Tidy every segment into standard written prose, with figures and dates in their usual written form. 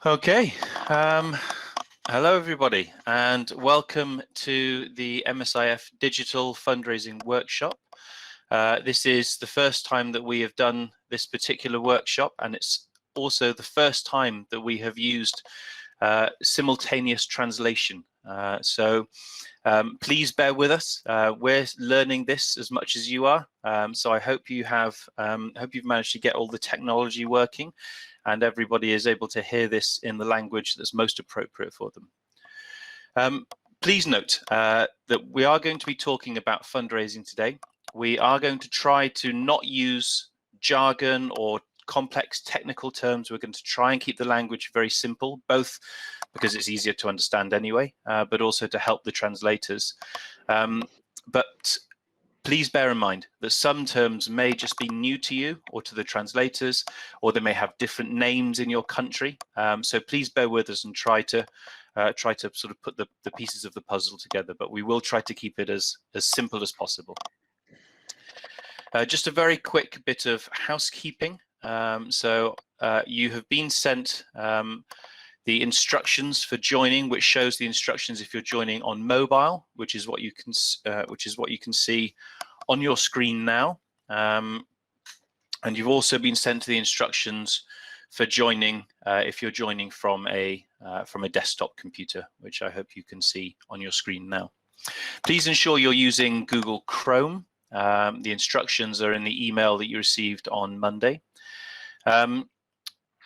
Okay, hello everybody and welcome to the MSIF Digital Fundraising Workshop. This is the first time that we have done this particular workshop, and it's also the first time that we have used simultaneous translation. So please bear with us. We're learning this as much as you are, so I hope you have hope you've managed to get all the technology working and everybody is able to hear this in the language that's most appropriate for them. Please note that we are going to be talking about fundraising today. We are going to try to not use jargon or complex technical terms. We're going to try and keep the language very simple, both because it's easier to understand anyway, but also to help the translators. But please bear in mind that some terms may just be new to you or to the translators, or they may have different names in your country. So please bear with us and try to sort of put the pieces of the puzzle together, but we will try to keep it as simple as possible. Just a very quick bit of housekeeping. You have been sent the instructions for joining, which shows the instructions if you're joining on mobile, which is what you can see on your screen now. And you've also been sent the instructions for joining if you're joining from a desktop computer, which I hope you can see on your screen now. Please ensure you're using Google Chrome. The instructions are in the email that you received on Monday.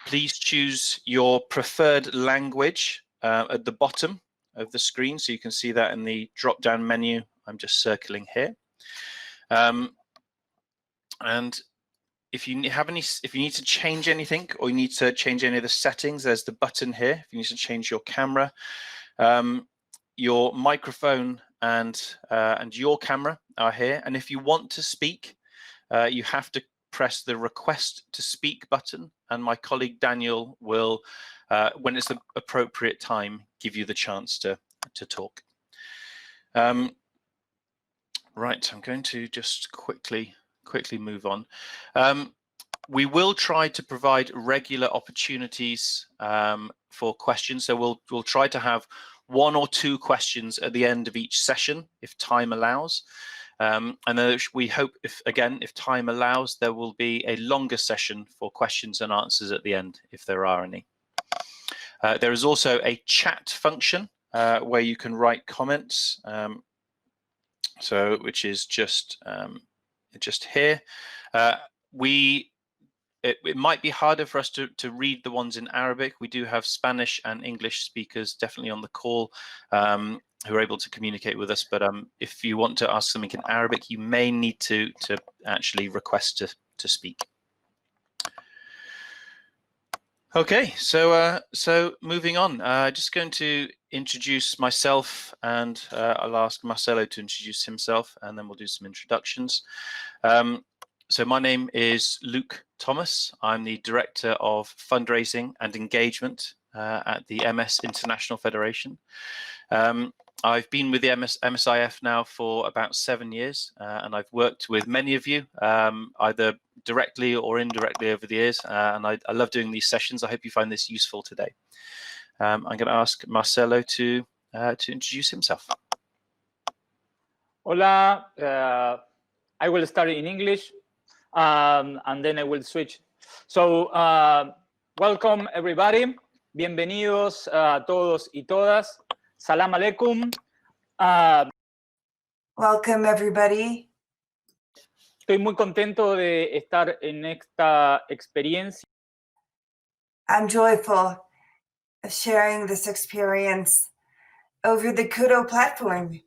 Please choose your preferred language at the bottom of the screen, so you can see that in the drop-down menu. I'm just circling here. And if you need to change anything, or you need to change any of the settings, there's the button here. If you need to change your camera, your microphone, and your camera are here. And if you want to speak, you have to press the request to speak button, and my colleague Daniel will, when it's the appropriate time, give you the chance to talk. Right, I'm going to just quickly move on. We will try to provide regular opportunities for questions, so we'll try to have 1 or 2 questions at the end of each session if time allows. And then we hope, if time allows, there will be a longer session for questions and answers at the end, if there are any. There is also a chat function where you can write comments, which is just here. It might be harder for us to read the ones in Arabic. We do have Spanish and English speakers definitely on the call who are able to communicate with us, but if you want to ask something in Arabic, you may need to actually request to speak. Okay, so moving on, just going to introduce myself, and I'll ask Marcelo to introduce himself, and then we'll do some introductions. So my name is Luke Thomas. I'm the Director of Fundraising and Engagement at the MS International Federation. I've been with the MSIF now for about 7 years, and I've worked with many of you, either directly or indirectly over the years, and I love doing these sessions. I hope you find this useful today. I'm going to ask Marcelo to introduce himself. Hola, I will start in English, and then I will switch. So, welcome everybody. Bienvenidos a todos y todas. Salam alaikum. Welcome everybody. Estoy muy contento de estar en esta experiencia. I'm joyful of sharing this experience over the Kudo platform.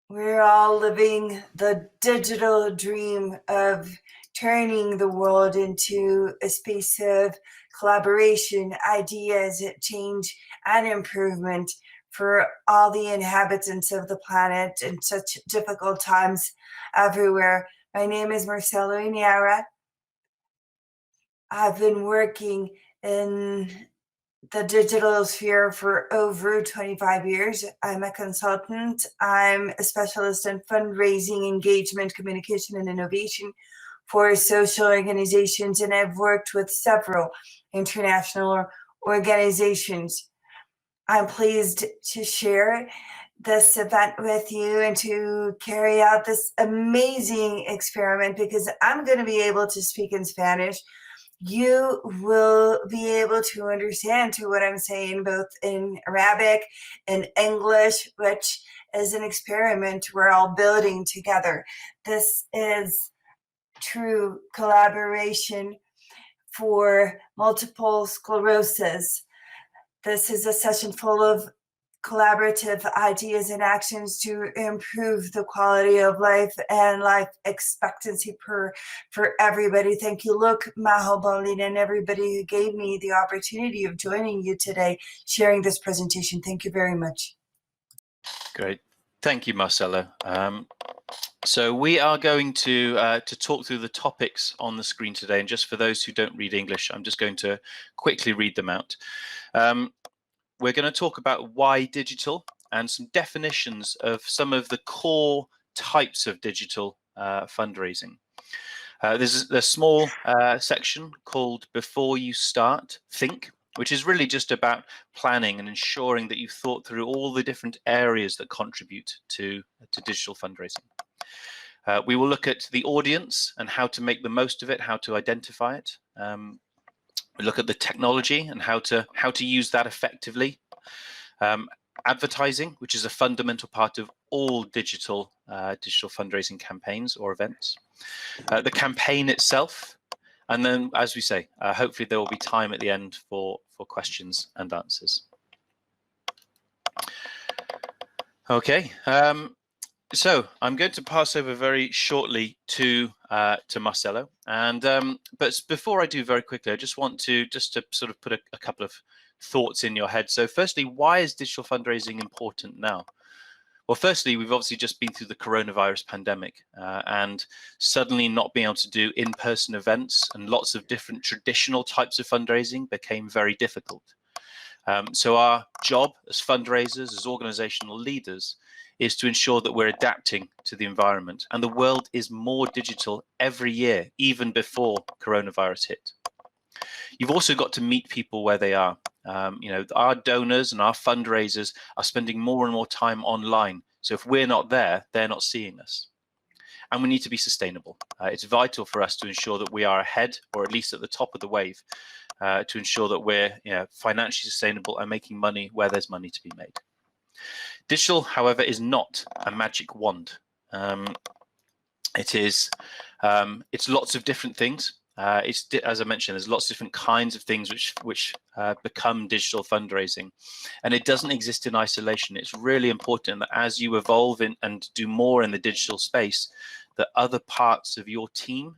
We're all living the digital dream of turning the world into a space of collaboration, ideas, change, and improvement for all the inhabitants of the planet in such difficult times everywhere. My name is Marcelo Iniara. I've been working in the digital sphere for over 25 years. I'm a consultant. I'm a specialist in fundraising, engagement, communication, and innovation for social organizations, and I've worked with several international organizations. I'm pleased to share this event with you and to carry out this amazing experiment, because I'm going to be able to speak in Spanish. You will be able to understand to what I'm saying both in Arabic and English, which is an experiment we're all building together. This is true collaboration for multiple sclerosis. This is a session full of collaborative ideas and actions to improve the quality of life and life expectancy for everybody. Thank you, Luke, Maho, Paulina, and everybody who gave me the opportunity of joining you today, sharing this presentation. Thank you very much. Great. Thank you, Marcelo. So we are going to talk through the topics on the screen today. And just for those who don't read English, I'm just going to quickly read them out. We're going to talk about why digital and some definitions of some of the core types of digital fundraising. There's a small section called Before You Start, Think, which is really just about planning and ensuring that you've thought through all the different areas that contribute to digital fundraising. We will look at the audience and how to make the most of it, how to identify it. We look at the technology and how to use that effectively. Advertising, which is a fundamental part of all digital fundraising campaigns or events. The campaign itself, and then, as we say, hopefully there will be time at the end for questions and answers. Okay. So I'm going to pass over very shortly to Marcelo, and but before I do, very quickly, I just want to sort of put a couple of thoughts in your head. So firstly, why is digital fundraising important now? Well, firstly, we've obviously just been through the coronavirus pandemic, and suddenly not being able to do in-person events and lots of different traditional types of fundraising became very difficult. So our job as fundraisers, as organizational leaders, is to ensure that we're adapting to the environment. And the world is more digital every year, even before coronavirus hit. You've also got to meet people where they are. Our donors and our fundraisers are spending more and more time online. So if we're not there, they're not seeing us. And we need to be sustainable. It's vital for us to ensure that we are ahead, or at least at the top of the wave, to ensure that we're financially sustainable and making money where there's money to be made. Digital, however, is not a magic wand. It's lots of different things. As I mentioned, there's lots of different kinds of things which become digital fundraising, and it doesn't exist in isolation. It's really important that as you evolve and do more in the digital space, that other parts of your team,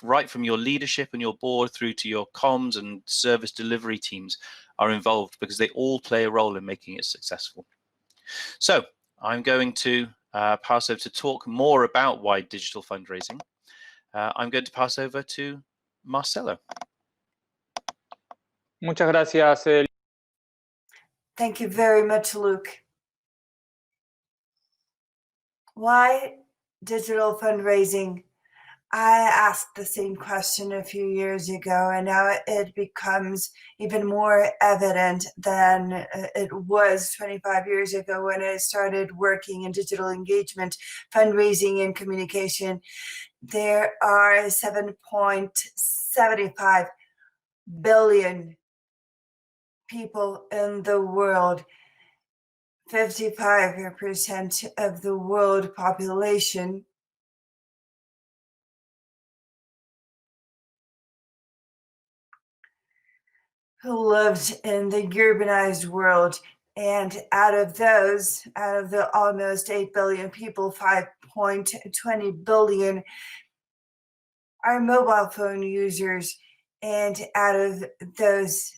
right from your leadership and your board through to your comms and service delivery teams, are involved, because they all play a role in making it successful. So I'm going to pass over to talk more about why digital fundraising. I'm going to pass over to Marcelo. Muchas gracias. Thank you very much, Luke. Why digital fundraising? I asked the same question a few years ago, and now it becomes even more evident than it was 25 years ago when I started working in digital engagement, fundraising, and communication. There are 7.75 billion people in the world, 55% of the world population. Who lived in the urbanized world, and out of the almost 8 billion people, 5.20 billion are mobile phone users, and out of those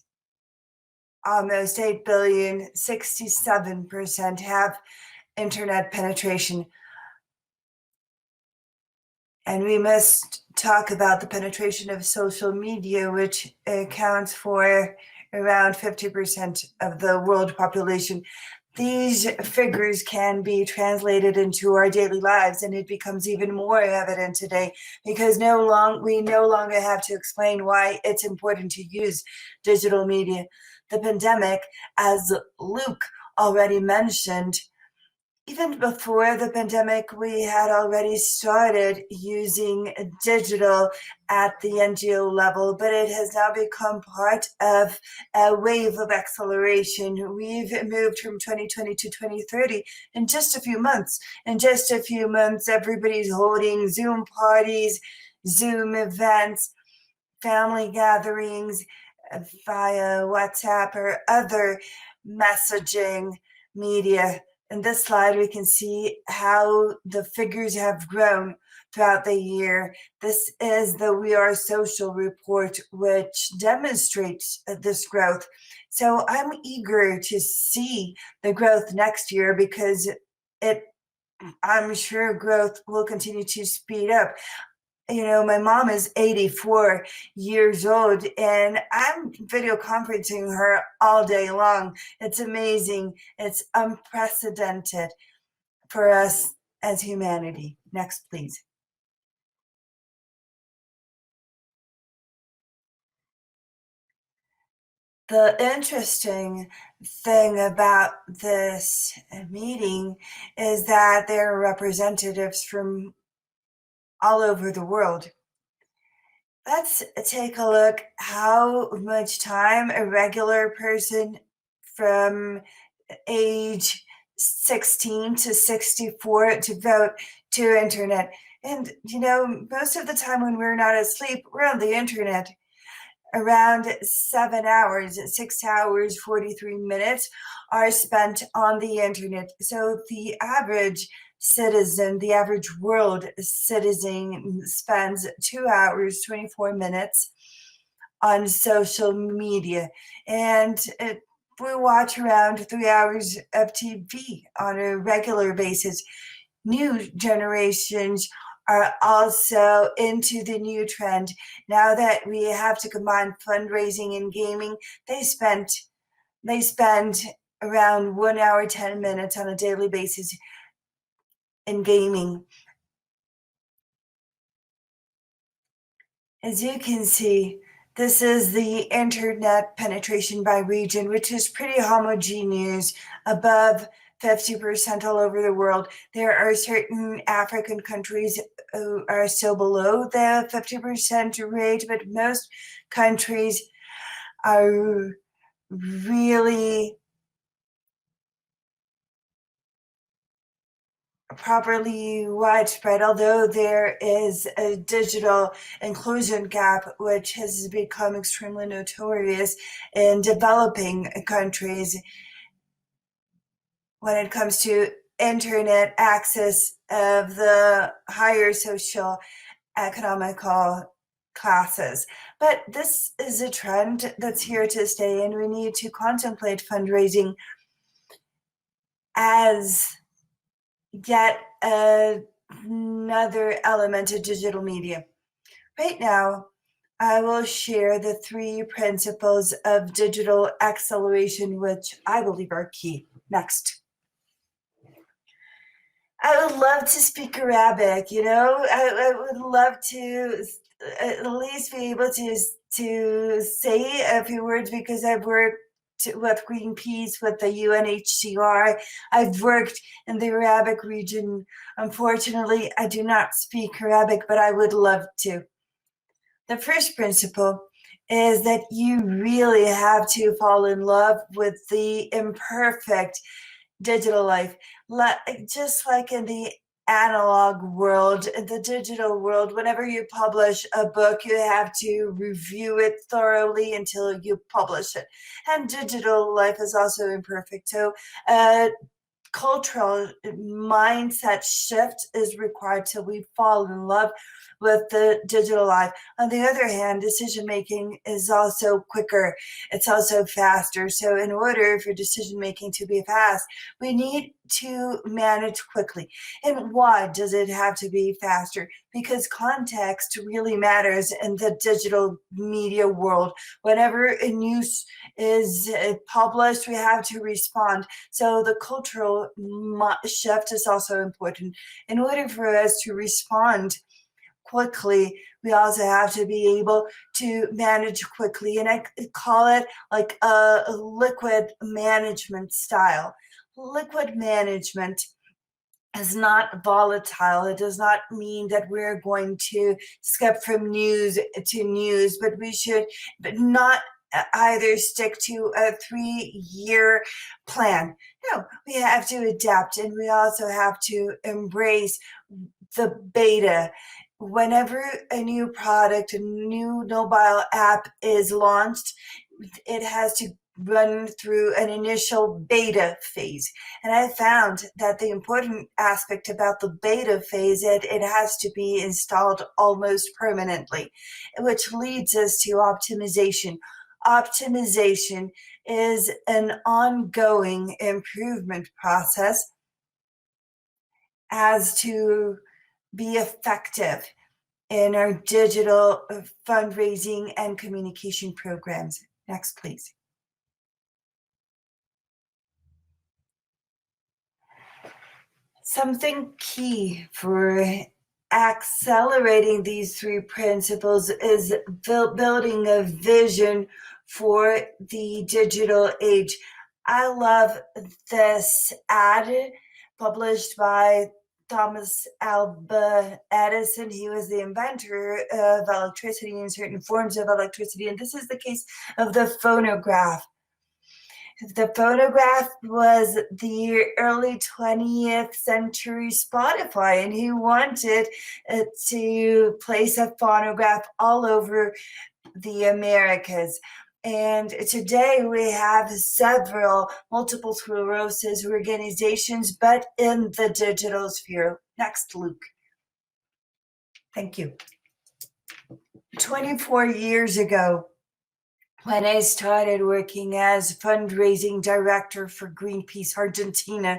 almost 8 billion, 67% have internet penetration. And we must talk about the penetration of social media, which accounts for around 50% of the world population. these figures can be translated into our daily lives, and it becomes even more evident today because we no longer have to explain why it's important to use digital media. The pandemic, as Luke already mentioned, even before the pandemic, we had already started using digital at the NGO level, but it has now become part of a wave of acceleration. We've moved from 2020 to 2030 in just a few months. In just a few months, everybody's holding Zoom parties, Zoom events, family gatherings via WhatsApp or other messaging media. In this slide, we can see how the figures have grown throughout the year. This is the We Are Social report, which demonstrates this growth. So I'm eager to see the growth next year because I'm sure growth will continue to speed up. You know, my mom is 84 years old and I'm video conferencing her all day long. It's amazing. It's unprecedented for us as humanity. Next, please. The interesting thing about this meeting is that there are representatives from all over the world. Let's take a look how much time a regular person from age 16 to 64 to vote to internet. And, you know, most of the time when we're not asleep, we're on the internet. Around 7 hours, 6 hours, 43 minutes are spent on the internet. So the average citizen, the average world citizen spends 2 hours, 24 minutes on social media. And we watch around 3 hours of TV on a regular basis. New generations are also into the new trend. Now that we have to combine fundraising and gaming, they spend around 1 hour, 10 minutes on a daily basis in gaming. As you can see, this is the internet penetration by region, which is pretty homogeneous, above 50% all over the world. There are certain African countries who are still below the 50% rate, but most countries are really properly widespread, although there is a digital inclusion gap, which has become extremely notorious in developing countries when it comes to internet access of the higher social economical classes. But this is a trend that's here to stay, and we need to contemplate fundraising as yet another element of digital media. Right now, I will share the 3 principles of digital acceleration, which I believe are key. Next. I would love to speak Arabic, you know? I would love to at least be able to say a few words because I've worked with Greenpeace, with the UNHCR. I've worked in the Arabic region. Unfortunately, I do not speak Arabic, but I would love to. The first principle is that you really have to fall in love with the imperfect digital life. Just like in the analog world, in the digital world, whenever you publish a book, you have to review it thoroughly until you publish it. And digital life is also imperfect. So cultural mindset shift is required till we fall in love with the digital life. On the other hand, decision making is also quicker. It's also faster. So in order for decision making to be fast, we need to manage quickly. And why does it have to be faster? Because context really matters in the digital media world. Whenever a news is published, we have to respond. So the cultural shift is also important. In order for us to respond quickly, we also have to be able to manage quickly. And I call it like a liquid management style. Liquid management is not volatile. It does not mean that we're going to skip from news to news, but we should not either stick to a 3-year plan. No, we have to adapt, and we also have to embrace the beta. Whenever a new product, a new mobile app is launched, it has to run through an initial beta phase. And I found that the important aspect about the beta phase is it has to be installed almost permanently, which leads us to optimization. Optimization is an ongoing improvement process as to be effective in our digital fundraising and communication programs. Next, please. Something key for accelerating these 3 principles is building a vision for the digital age. I love this ad published by Thomas Alva Edison. He was the inventor of electricity and certain forms of electricity, and this is the case of the phonograph. The phonograph was the early 20th century Spotify, and he wanted to place a phonograph all over the Americas. And today we have several multiple sclerosis organizations, but in the digital sphere. Next, Luke. Thank you. 24 years ago, when I started working as fundraising director for Greenpeace Argentina,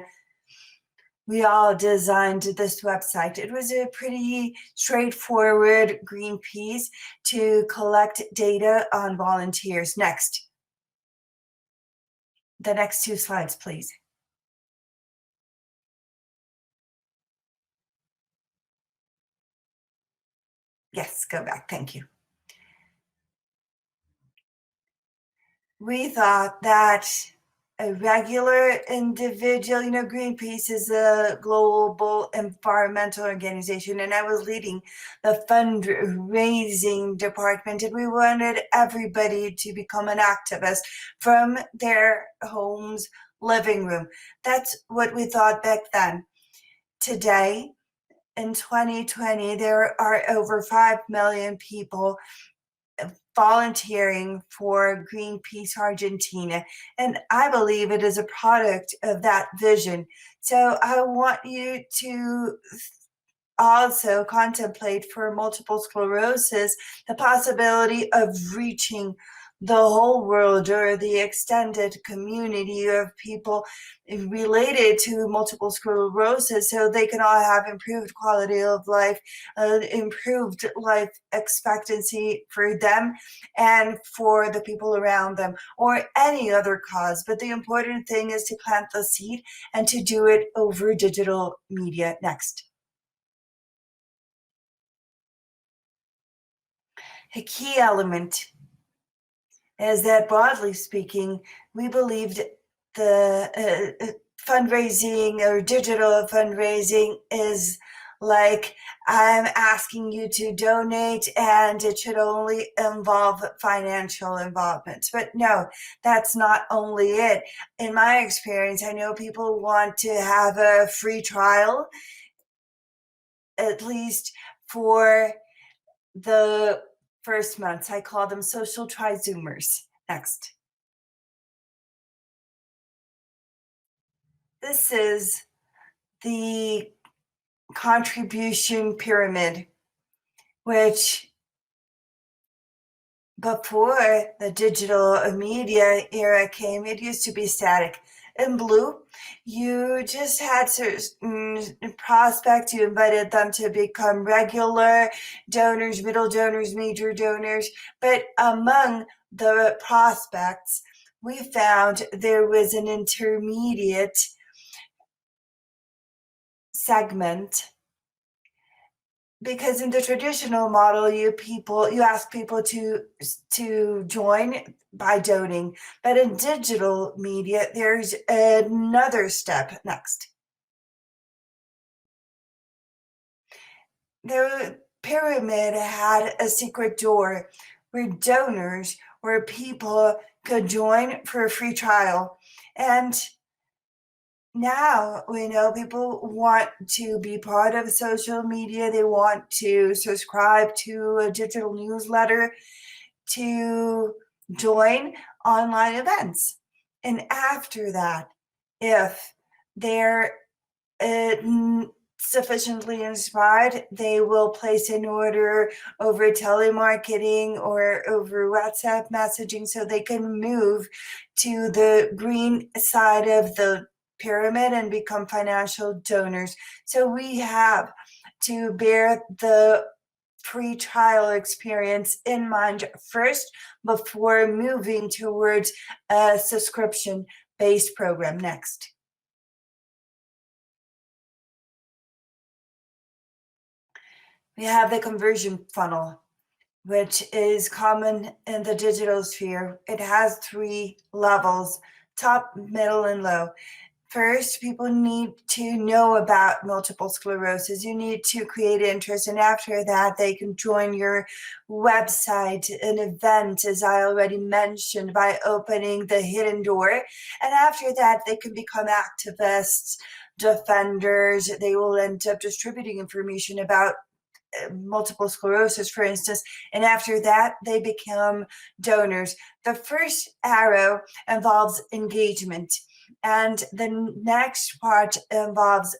we all designed this website. It was a pretty straightforward Greenpeace to collect data on volunteers. Next. The next 2 slides, please. Yes, go back. Thank you. We thought that a regular individual, Greenpeace is a global environmental organization, and I was leading the fundraising department, and we wanted everybody to become an activist from their home's living room. That's what we thought back then. Today, in 2020, there are over 5 million people volunteering for Greenpeace Argentina, and I believe it is a product of that vision. So I want you to also contemplate for multiple sclerosis the possibility of reaching the whole world or the extended community of people related to multiple sclerosis, so they can all have improved quality of life, improved life expectancy for them and for the people around them, or any other cause. But the important thing is to plant the seed and to do it over digital media. Next. A key element is that, broadly speaking, we believed the fundraising or digital fundraising is like, I'm asking you to donate and it should only involve financial involvement. But no, that's not only it. In my experience, I know people want to have a free trial, at least for the first months. I call them social tri-zoomers. Next. This is the contribution pyramid, which before the digital media era came, it used to be static. in blue, you just had certain prospects. You invited them to become regular donors, middle donors, major donors. But among the prospects, we found there was an intermediate segment, because in the traditional model, you ask people to join by donating, but in digital media, there's another step next. The pyramid had a secret door where donors, where people could join for a free trial. And now we know people want to be part of social media. They want to subscribe to a digital newsletter, to join online events. And after that, if they're sufficiently inspired, they will place an order over telemarketing or over WhatsApp messaging, so they can move to the green side of the pyramid and become financial donors. So we have to bear the free trial experience in mind first before moving towards a subscription-based program next. We have the conversion funnel, which is common in the digital sphere. It has 3 levels: top, middle, and low. First, people need to know about multiple sclerosis. You need to create interest, and after that, they can join your website, an event, as I already mentioned, by opening the hidden door. And after that, they can become activists, defenders. They will end up distributing information about multiple sclerosis, for instance, and after that, they become donors. The first arrow involves engagement, and the next part involves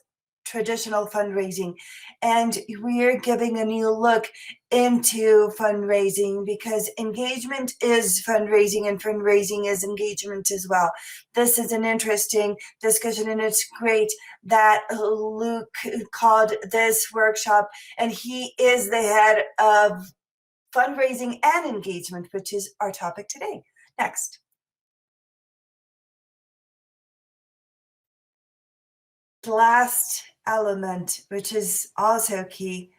traditional fundraising. And we're giving a new look into fundraising, because engagement is fundraising and fundraising is engagement as well. This is an interesting discussion, and it's great that Luke called this workshop, and he is the head of fundraising and engagement, which is our topic today. Next. The last element, which is also key.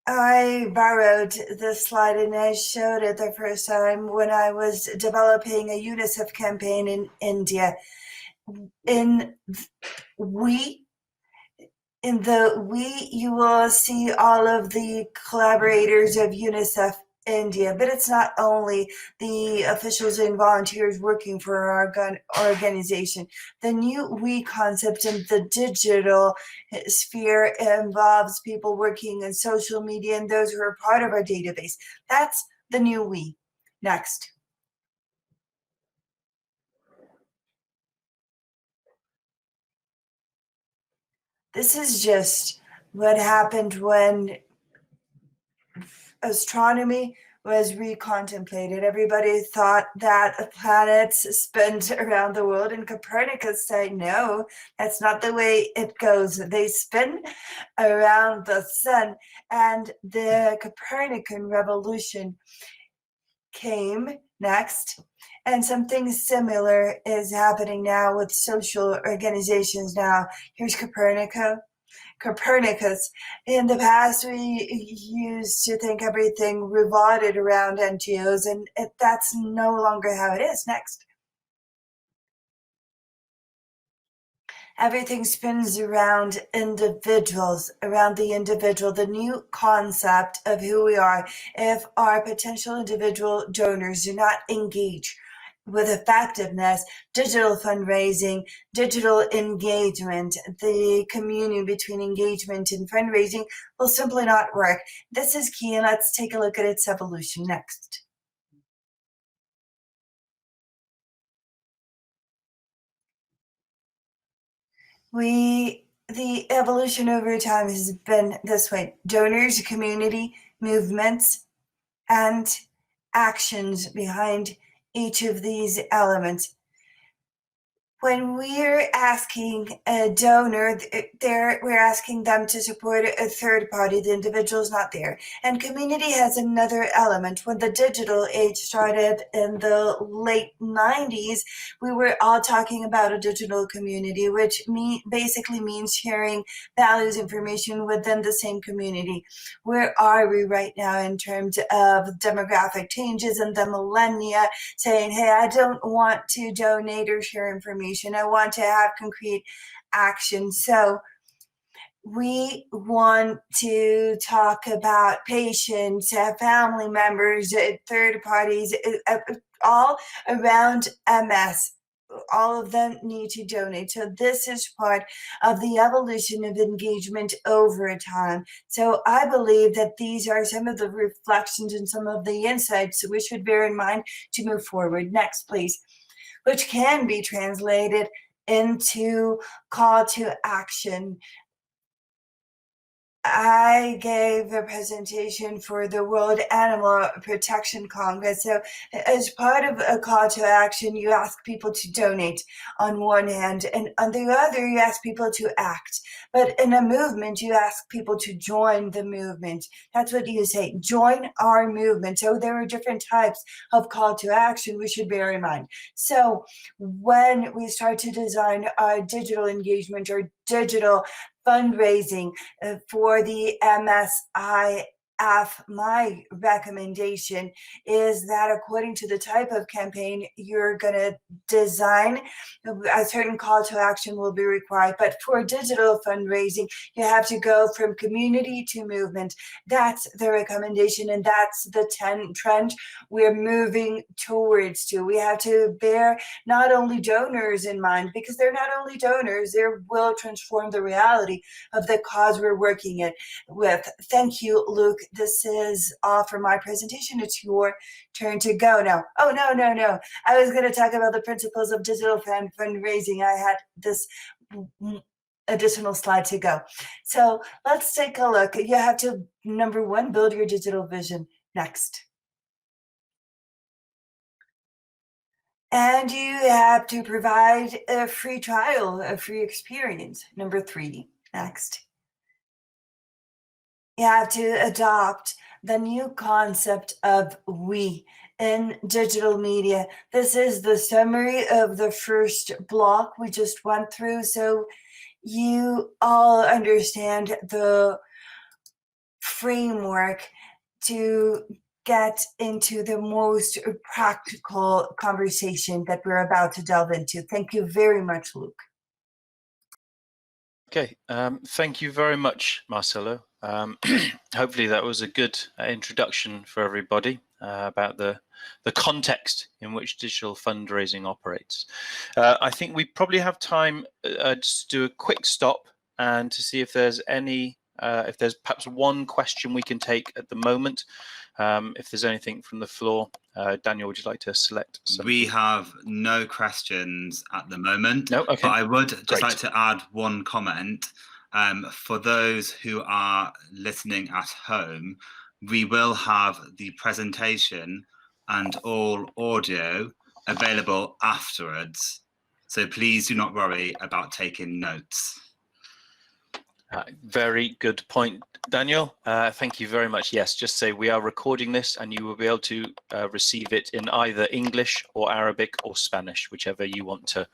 I borrowed this slide and I showed it the first time when I was developing a UNICEF campaign in India. In the you will see all of the collaborators of UNICEF India, but it's not only the officials and volunteers working for our organization. The new we concept in the digital sphere involves people working in social media and those who are part of our database. That's the new we. Next. This is just what happened when astronomy was recontemplated. Everybody thought that the planets spin around the world, and Copernicus said, no, that's not the way it goes. They spin around the sun. And the Copernican revolution came next. And something similar is happening now with social organizations now. Here's Copernicus. In the past, we used to think everything revolved around NGOs, and that's no longer how it is. Next. Everything spins around individuals, around the individual, the new concept of who we are. If our potential individual donors do not engage with effectiveness, digital fundraising, digital engagement, the communion between engagement and fundraising will simply not work. This is key, and let's take a look at its evolution next. The evolution over time has been this way: donors, community, movements, and actions behind each of these elements. when we're asking a donor, we're asking them to support a third party. The individual is not there. And community has another element. When the digital age started in the late 90s, we were all talking about a digital community, which basically means sharing values, information within the same community. Where are we right now in terms of demographic changes and the millennia saying, hey, I don't want to donate or share information. I want to have concrete action. So we want to talk about patients, family members, third parties, all around MS. All of them need to donate. So this is part of the evolution of engagement over time. So I believe that these are some of the reflections and some of the insights we should bear in mind to move forward. Next, please. Which can be translated into call to action. I gave a presentation for the World Animal Protection Congress. So as part of a call to action, you ask people to donate on one hand, and on the other, you ask people to act. But in a movement, you ask people to join the movement. That's what you say, join our movement. So there are different types of call to action we should bear in mind. So when we start to design our digital engagement or digital fundraising for the MSIF, my recommendation is that according to the type of campaign you're going to design, a certain call to action will be required. But for digital fundraising, you have to go from community to movement. That's the recommendation, and that's the trend we're moving towards to. We have to bear not only donors in mind, because they're not only donors, they will transform the reality of the cause we're working with. Thank you, Luke. This is all for my presentation. It's your turn to go now. Oh, no. I was going to talk about the principles of digital fundraising. I had this additional slide to go. So let's take a look. You have to, number one, build your digital vision. Next. And you have to provide a free trial, a free experience. Number three. Next. You have to adopt the new concept of we in digital media. This is the summary of the first block we just went through, so you all understand the framework to get into the most practical conversation that we're about to delve into. Thank you very much, Luke. Okay, thank you very much, Marcelo. Hopefully that was a good introduction for everybody about the context in which digital fundraising operates. I think we probably have time just to do a quick stop and to see if there's any, if there's perhaps one question we can take at the moment. If there's anything from the floor, Daniel, would you like to select some? We have no questions at the moment. No, okay. But I would just Great. like to add one comment. For those who are listening at home, we will have the presentation and all audio available afterwards. So please do not worry about taking notes. Very good point, Daniel. Thank you very much. Yes, just say we are recording this and you will be able to receive it in either English or Arabic or Spanish, whichever you want to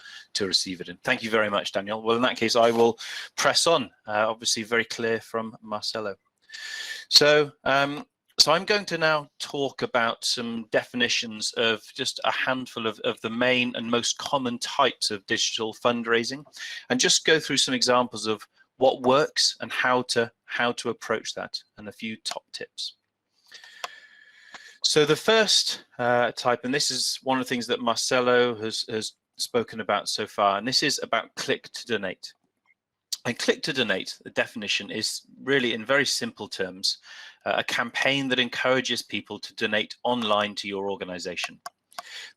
receive it in. Thank you very much, Daniel. Well, in that case, I will press on. Obviously, very clear from Marcelo. So I'm going to now talk about some definitions of just a handful of the main and most common types of digital fundraising, and just go through some examples of what works and how to approach that, and a few top tips. So the first type, and this is one of the things that Marcelo has spoken about so far, and this is about click to donate. And click to donate, the definition is really, in very simple terms, a campaign that encourages people to donate online to your organization.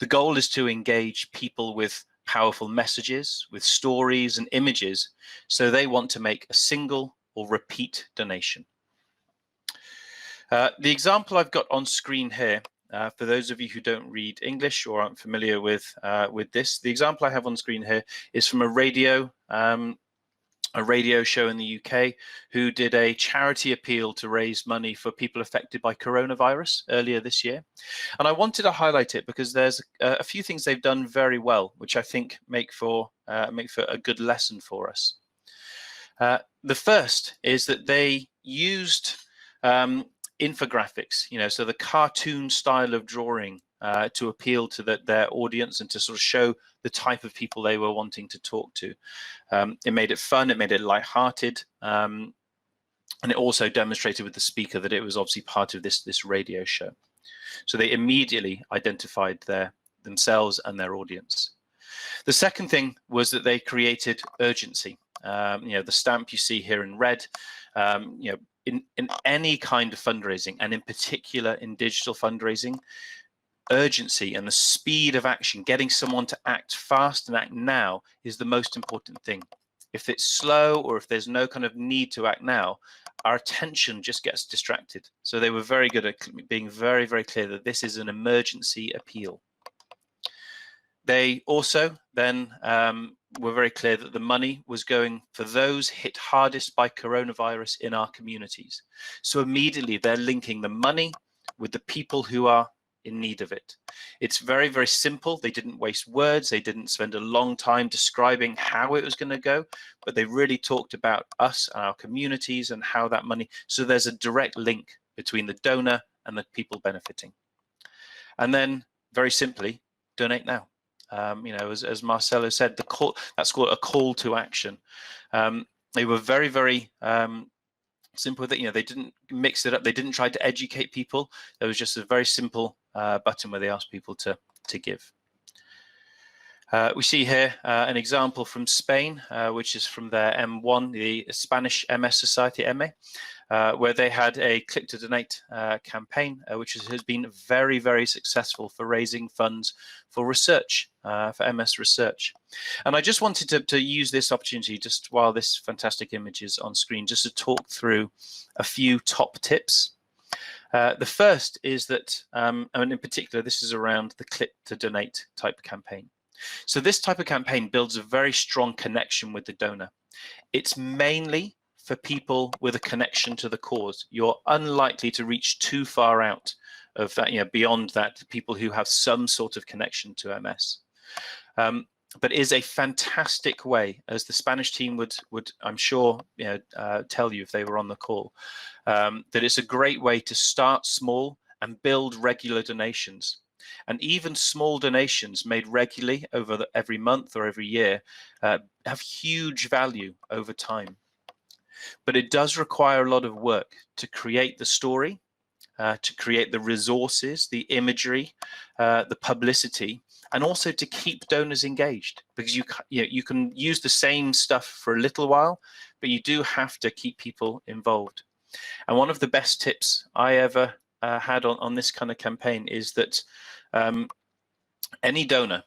The goal is to engage people with powerful messages, with stories and images, so they want to make a single or repeat donation. The example I've got on screen here for those of you who don't read English or aren't familiar with this, the example I have on screen here is from a radio show in the UK who did a charity appeal to raise money for people affected by coronavirus earlier this year. And I wanted to highlight it because there's a few things they've done very well, which I think make for a good lesson for us. The first is that they used infographics, so the cartoon style of drawing to appeal to their audience and to sort of show the type of people they were wanting to talk to. It made it fun, it made it lighthearted, and it also demonstrated with the speaker that it was obviously part of this radio show. So they immediately identified themselves and their audience. The second thing was that they created urgency. The stamp you see here in red, in any kind of fundraising, and in particular in digital fundraising, urgency and the speed of action, getting someone to act fast and act now, is the most important thing. If it's slow or if there's no kind of need to act now, our attention just gets distracted. So they were very good at being very, very clear that this is an emergency appeal. They also then were very clear that the money was going for those hit hardest by coronavirus in our communities. So immediately they're linking the money with the people who are in need of it. It's very, very simple. They didn't waste words. They didn't spend a long time describing how it was going to go, but they really talked about us and our communities and how that money. So there's a direct link between the donor and the people benefiting. And then very simply, donate now. As Marcelo said, that's called a call to action. They were very, very simple with it. They didn't mix it up. They didn't try to educate people. There was just a very simple button where they asked people to give. We see here an example from Spain, which is from their M1, the Spanish MS Society, MA, where they had a click to donate campaign, which has been very, very successful for raising funds for research, for MS research. And I just wanted to use this opportunity, just while this fantastic image is on screen, just to talk through a few top tips. The first is that, and in particular, this is around the click to donate type campaign. So this type of campaign builds a very strong connection with the donor. It's mainly for people with a connection to the cause. You're unlikely to reach too far out of that, beyond that, people who have some sort of connection to MS. But is a fantastic way, as the Spanish team would I'm sure, tell you if they were on the call, that it's a great way to start small and build regular donations. And even small donations made regularly over every month or every year have huge value over time. But it does require a lot of work to create the story, to create the resources, the imagery, the publicity, and also to keep donors engaged, because you can use the same stuff for a little while, but you do have to keep people involved. And one of the best tips I ever had on this kind of campaign is that any donor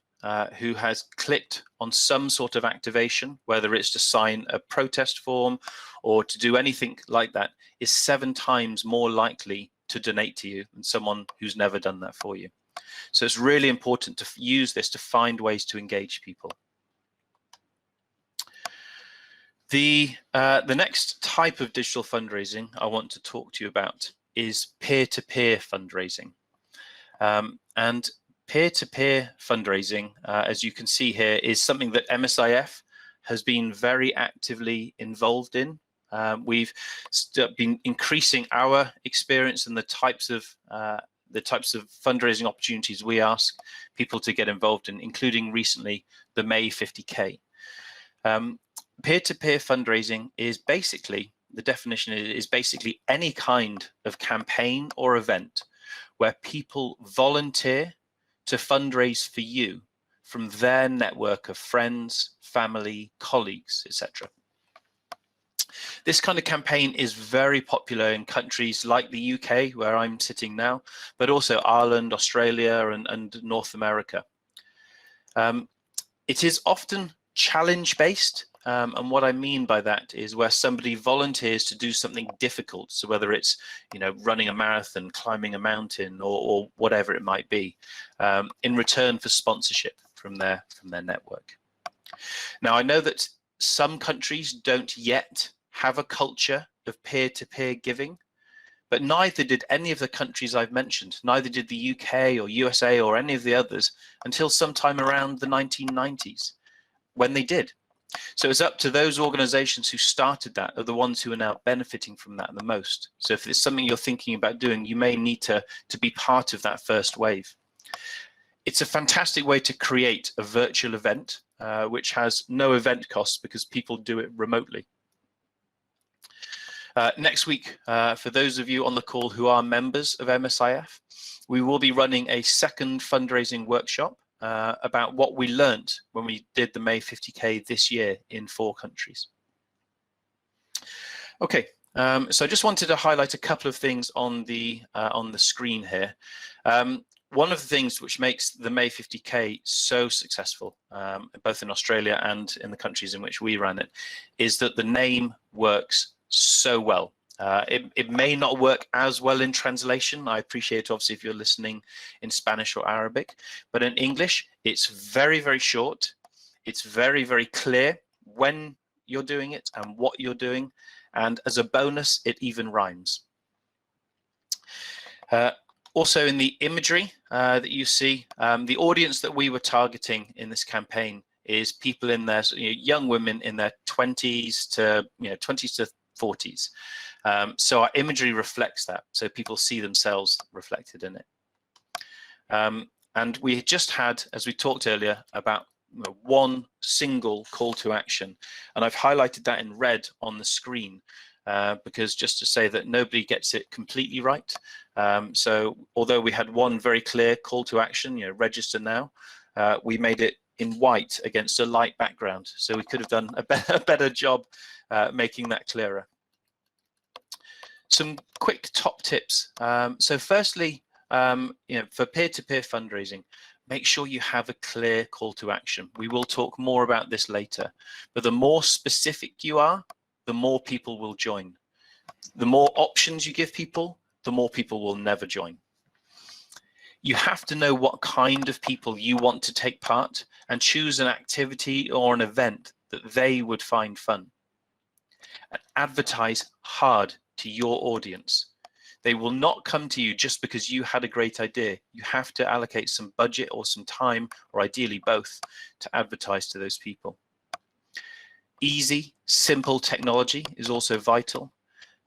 who has clicked on some sort of activation, whether it's to sign a protest form or to do anything like that, is 7 times more likely to donate to you than someone who's never done that for you. So it's really important to use this to find ways to engage people. The next type of digital fundraising I want to talk to you about is peer-to-peer fundraising. And peer-to-peer fundraising, as you can see here, is something that MSIF has been very actively involved in. We've been increasing our experience and the types of fundraising opportunities we ask people to get involved in, including recently the May 50K. Peer-to-peer fundraising is basically, the definition is basically any kind of campaign or event where people volunteer to fundraise for you from their network of friends, family, colleagues, etc. This kind of campaign is very popular in countries like the UK, where I'm sitting now, but also Ireland, Australia, and North America. It is often challenge-based. And what I mean by that is where somebody volunteers to do something difficult. So whether it's, running a marathon, climbing a mountain, or whatever it might be, in return for sponsorship from their network. Now, I know that some countries don't yet have a culture of peer-to-peer giving, but neither did any of the countries I've mentioned. Neither did the UK or USA or any of the others until sometime around the 1990s, when they did. So it's up to those organizations who started that are the ones who are now benefiting from that the most. So if it's something you're thinking about doing, you may need to be part of that first wave. It's a fantastic way to create a virtual event, which has no event costs because people do it remotely. Next week, for those of you on the call who are members of MSIF, we will be running a second fundraising workshop about what we learned when we did the May 50K this year in 4 countries. Okay, so I just wanted to highlight a couple of things on the screen here. One of the things which makes the May 50K so successful, both in Australia and in the countries in which we ran it, is that the name works so well. It may not work as well in translation. I appreciate, obviously, if you're listening in Spanish or Arabic, but in English, it's very, very short. It's very, very clear when you're doing it and what you're doing. And as a bonus, it even rhymes. Also in the imagery that you see, the audience that we were targeting in this campaign is people in their, young women in their 20s to 40s. So our imagery reflects that, so people see themselves reflected in it. And we just had, as we talked earlier, about one single call to action, and I've highlighted that in red on the screen because just to say that nobody gets it completely right. So although we had one very clear call to action, register now, we made it in white against a light background, so we could have done a better job making that clearer. Some quick top tips. So firstly, for peer-to-peer fundraising, make sure you have a clear call to action. We will talk more about this later, but the more specific you are, the more people will join. The more options you give people, the more people will never join. You have to know what kind of people you want to take part and choose an activity or an event that they would find fun. And advertise hard to your audience. They will not come to you just because you had a great idea. You have to allocate some budget or some time, or ideally both, to advertise to those people. Easy, simple technology is also vital.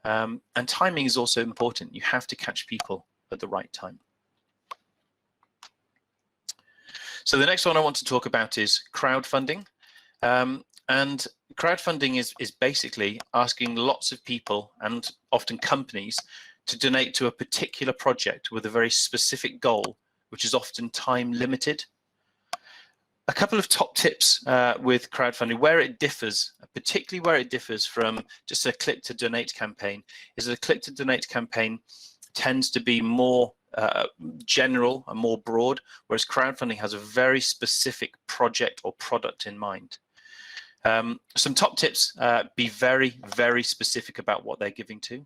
And timing is also important. You have to catch people at the right time. So the next one I want to talk about is crowdfunding. And crowdfunding is basically asking lots of people and often companies to donate to a particular project with a very specific goal, which is often time limited. A couple of top tips with crowdfunding, where it differs, particularly where it differs from just a click to donate campaign, is that a click to donate campaign tends to be more general and more broad, whereas crowdfunding has a very specific project or product in mind. Some top tips, be very, very specific about what they're giving to.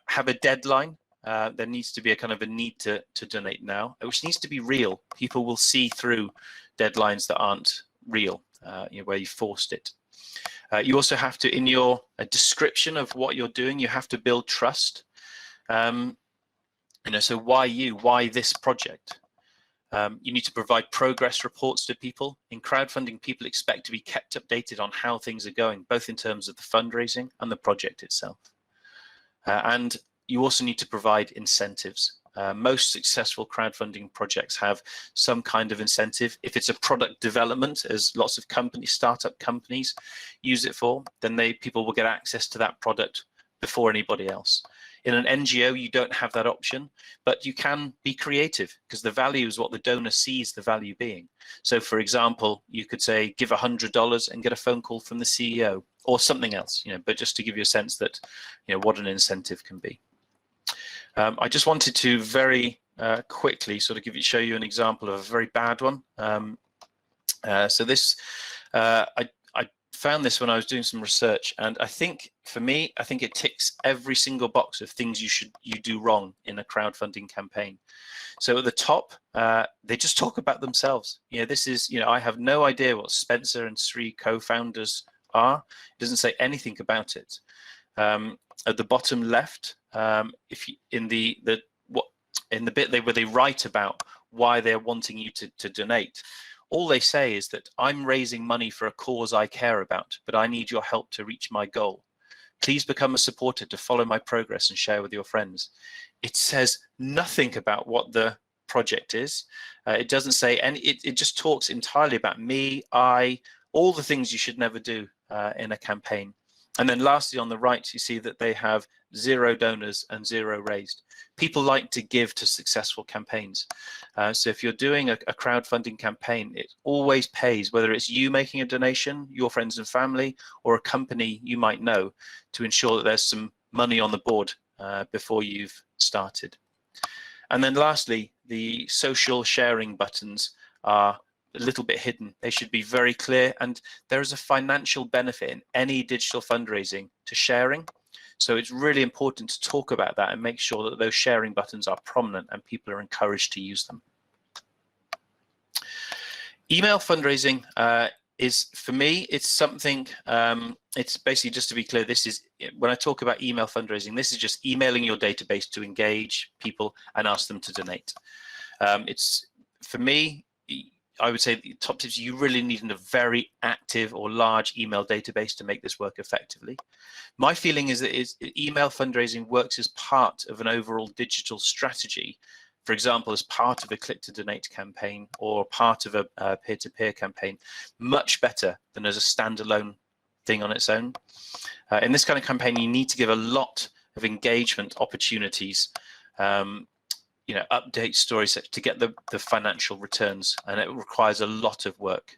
Have a deadline. There needs to be a kind of a need to donate now, which needs to be real. People will see through deadlines that aren't real, where you forced it. You also have to, in your description of what you're doing, you have to build trust. So why you? Why this project? You need to provide progress reports to people. In crowdfunding, people expect to be kept updated on how things are going, both in terms of the fundraising and the project itself. And you also need to provide incentives. Most successful crowdfunding projects have some kind of incentive. If it's a product development, as lots of companies, startup companies use it for, then people will get access to that product before anybody else. In an NGO, you don't have that option, but you can be creative because the value is what the donor sees the value being. So for example, you could say, give $100 and get a phone call from the CEO or something else, but just to give you a sense that, what an incentive can be. I just wanted to very quickly sort of show you an example of a very bad one. So this, I found this when I was doing some research, and I think for me, I think it ticks every single box of things you do wrong in a crowdfunding campaign. So at the top, they just talk about themselves. This is, I have no idea what Spencer and Sri co-founders are. It doesn't say anything about it. At the bottom left, if you, in the bit where they write about why they're wanting you to donate, all they say is that I'm raising money for a cause I care about, but I need your help to reach my goal. Please become a supporter to follow my progress and share with your friends. It says nothing about what the project is. It doesn't say any, it just talks entirely about me, all the things you should never do in a campaign. And then lastly, on the right, you see that they have 0 donors and 0 raised. People like to give to successful campaigns. So if you're doing a crowdfunding campaign, it always pays, whether it's you making a donation, your friends and family, or a company you might know, to ensure that there's some money on the board before you've started. And then lastly, the social sharing buttons are a little bit hidden. They should be very clear, and there is a financial benefit in any digital fundraising to sharing. So it's really important to talk about that and make sure that those sharing buttons are prominent and people are encouraged to use them. Email fundraising is, for me, it's something, it's basically, just to be clear, this is, when I talk about email fundraising, this is just emailing your database to engage people and ask them to donate. It's, for me, I would say the top tips, you really need a very active or large email database to make this work effectively. My feeling is that email fundraising works as part of an overall digital strategy. For example, as part of a click to donate campaign or part of a peer-to-peer campaign, much better than as a standalone thing on its own. In this kind of campaign, you need to give a lot of engagement opportunities, update stories to get the financial returns, and it requires a lot of work.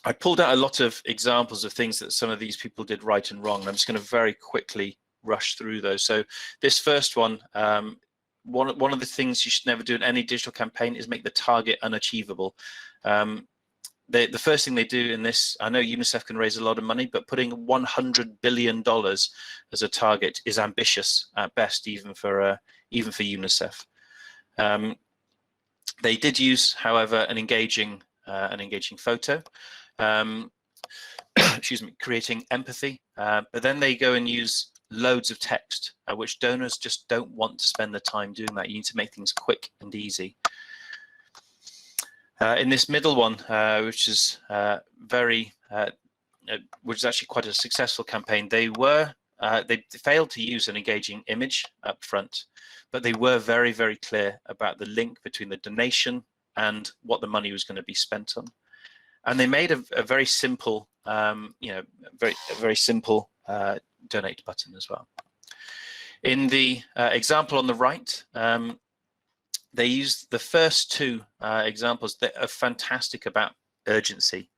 I pulled out a lot of examples of things that some of these people did right and wrong, and I'm just going to very quickly rush through those. So this first one, one of the things you should never do in any digital campaign is make the target unachievable. The first thing they do in this, I know UNICEF can raise a lot of money, but putting $100 billion as a target is ambitious at best, even for UNICEF. They did use, however, an engaging photo, excuse me, creating empathy, but then they go and use loads of text, which donors just don't want to spend the time doing that. You need to make things quick and easy. In this middle one, which is which is actually quite a successful campaign, they failed to use an engaging image up front, but they were very, very clear about the link between the donation and what the money was going to be spent on. And they made a very simple, very simple donate button as well. In the example on the right, they used the first 2 examples that are fantastic about urgency.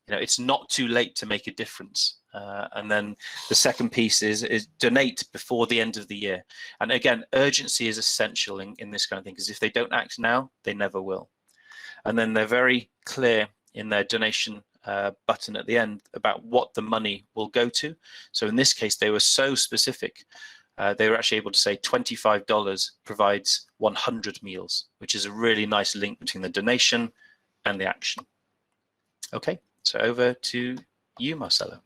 It's not too late to make a difference. And then the second piece is donate before the end of the year. And again, urgency is essential in this kind of thing, because if they don't act now, they never will. And then they're very clear in their donation button at the end about what the money will go to. So in this case, they were so specific. They were actually able to say $25 provides 100 meals, which is a really nice link between the donation and the action. Okay, so over to you, Marcelo.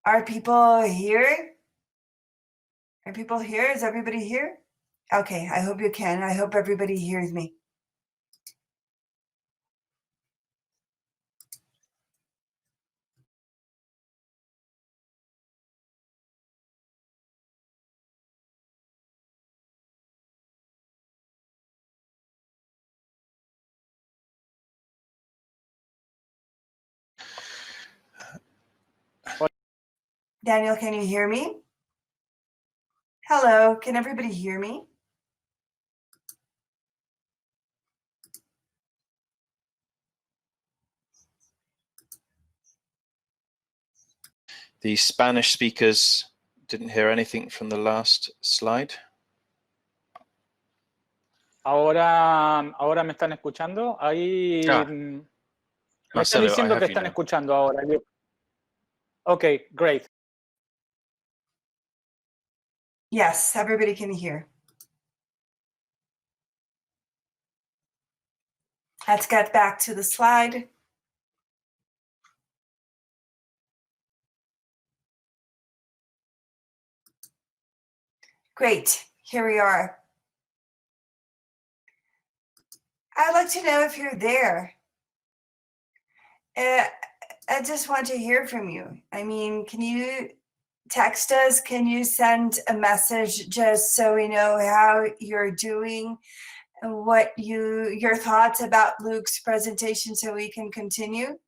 Are people here? Are people here? Is everybody here? Okay, I hope you can. I hope everybody hears me. Daniel, can you hear me? Hello, can everybody hear me? The Spanish speakers didn't hear anything from the last slide. Ahora me están escuchando. Ahí me están Marcelo, I diciendo have que you están now. escuchando ahora. Okay, great. Yes, everybody can hear. Let's get back to the slide. Great, here we are. I'd like to know if you're there. I just want to hear from you. I mean, can you text us? Can you send a message just so we know how you're doing, what your thoughts about Luke's presentation so we can continue?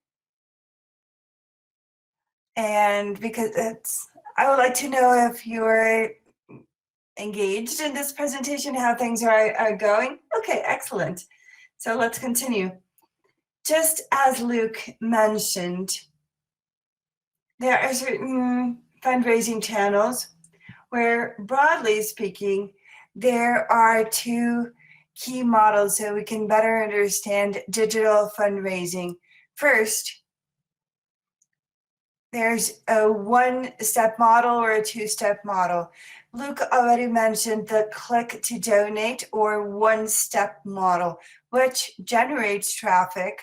And because I would like to know if you're engaged in this presentation, how things are going. Okay, excellent. So let's continue. Just as Luke mentioned, there are certain fundraising channels where, broadly speaking, there are two key models so we can better understand digital fundraising. First, there's a one-step model or a two-step model. Luke already mentioned the click to donate or one-step model, which generates traffic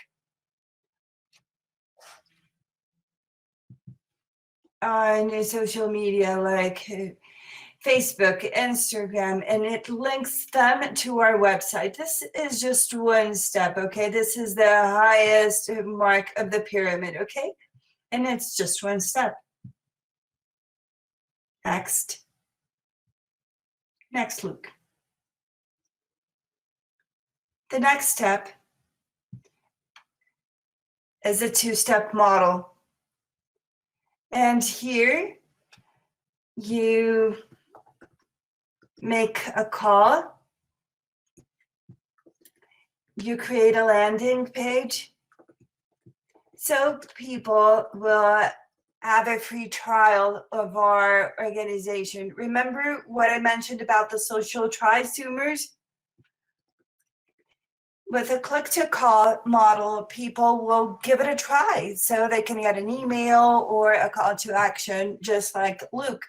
on social media like Facebook, Instagram, and it links them to our website. This is just one step, okay? This is the highest mark of the pyramid, okay? And it's just one step. Next. Next, Luke. The next step is a two-step model. And here you make a call, you create a landing page, so people will have a free trial of our organization. Remember what I mentioned about the social trisumers? With a click to call model, people will give it a try so they can get an email or a call to action, just like Luke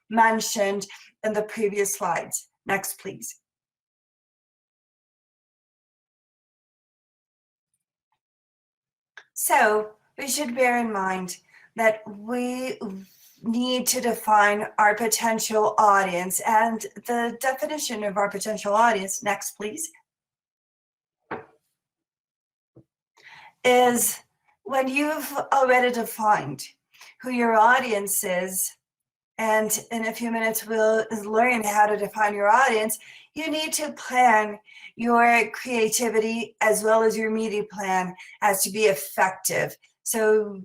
mentioned in the previous slides. Next, please. So we should bear in mind that we need to define our potential audience, and the definition of our potential audience, next please, is when you've already defined who your audience is, and in a few minutes we'll learn how to define your audience, you need to plan your creativity as well as your media plan as to be effective. So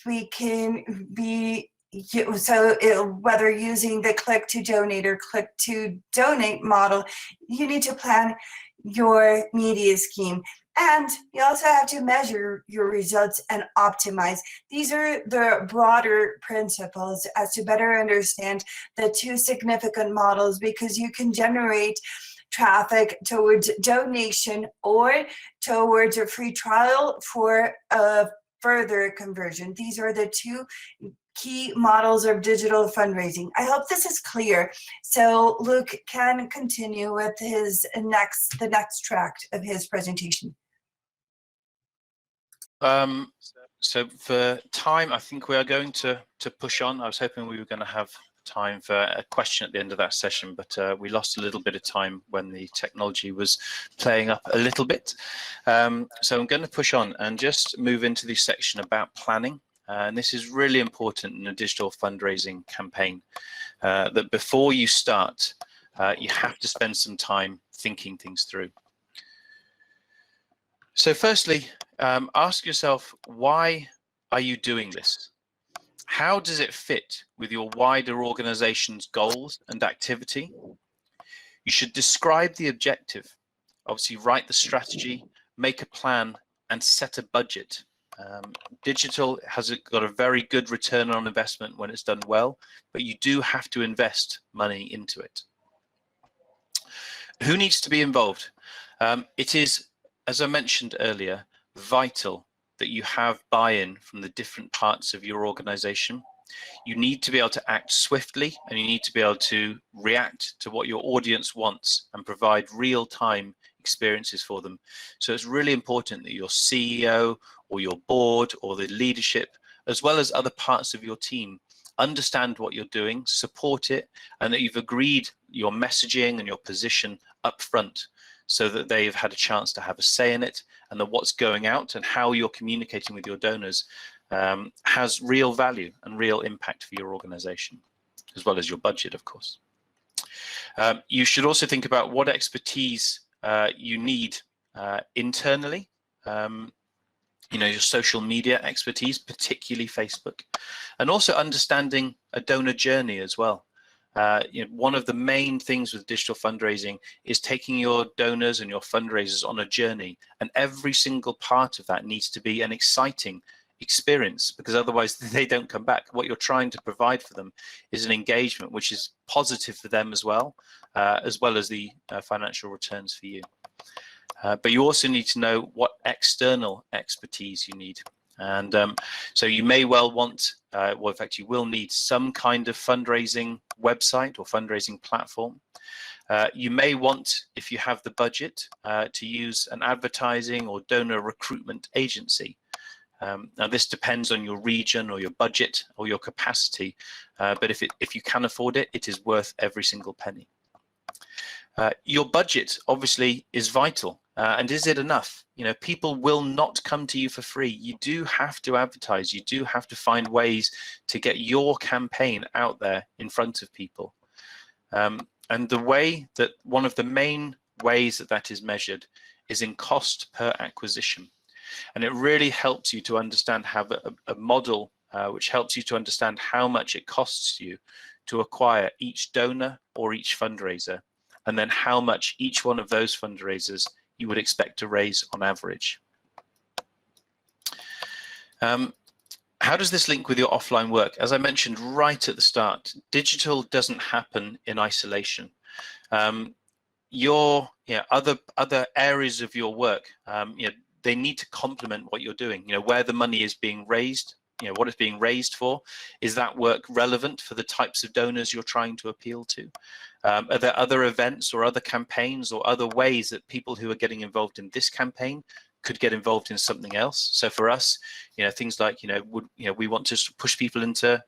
we can be, whether using the click to donate or click to donate model, you need to plan your media scheme. And you also have to measure your results and optimize. These are the broader principles as to better understand the two significant models, because you can generate traffic towards donation or towards a free trial for a further conversion. These are the two key models of digital fundraising. I hope this is clear. So Luke can continue with the next tract of his presentation. So for time, I think we are going to push on. I was hoping we were going to have time for a question at the end of that session, but we lost a little bit of time when the technology was playing up a little bit. So I'm going to push on and just move into the section about planning. And this is really important in a digital fundraising campaign, that before you start, you have to spend some time thinking things through. So firstly, ask yourself, why are you doing this? How does it fit with your wider organization's goals and activity? You should describe the objective, obviously write the strategy, make a plan, and set a budget. Digital has got a very good return on investment when it's done well, but you do have to invest money into it. Who needs to be involved? It is, as I mentioned earlier, vital that you have buy-in from the different parts of your organization. You need to be able to act swiftly, and you need to be able to react to what your audience wants and provide real-time experiences for them. So it's really important that your CEO or your board or the leadership, as well as other parts of your team, understand what you're doing, support it, and that you've agreed your messaging and your position up front so that they've had a chance to have a say in it, and that what's going out and how you're communicating with your donors has real value and real impact for your organization, as well as your budget, of course. You should also think about what expertise you need internally. You know, your social media expertise, particularly Facebook, and also understanding a donor journey as well. You know, one of the main things with digital fundraising is taking your donors and your fundraisers on a journey, and every single part of that needs to be an exciting experience, because otherwise they don't come back. What you're trying to provide for them is an engagement which is positive for them as well as the financial returns for you. But you also need to know what external expertise you need. And so you may well want, well, in fact, you will need some kind of fundraising website or fundraising platform. You may want, if you have the budget, to use an advertising or donor recruitment agency. Now, this depends on your region or your budget or your capacity, but if you can afford it, it is worth every single penny. Your budget obviously is vital, and is it enough? You know, people will not come to you for free. You do have to advertise. You do have to find ways to get your campaign out there in front of people. And the way that one of the main ways that is measured is in cost per acquisition. And it really helps you to understand, have a model which helps you to understand how much it costs you to acquire each donor or each fundraiser, and then how much each one of those fundraisers you would expect to raise on average. How does this link with your offline work? As I mentioned right at the start, digital doesn't happen in isolation. Your other areas of your work, they need to complement what you're doing. You know, where the money is being raised, you know, what it's being raised for. Is that work relevant for the types of donors you're trying to appeal to? Are there other events or other campaigns or other ways that people who are getting involved in this campaign could get involved in something else? So for us, you know, things like, we want to push people into,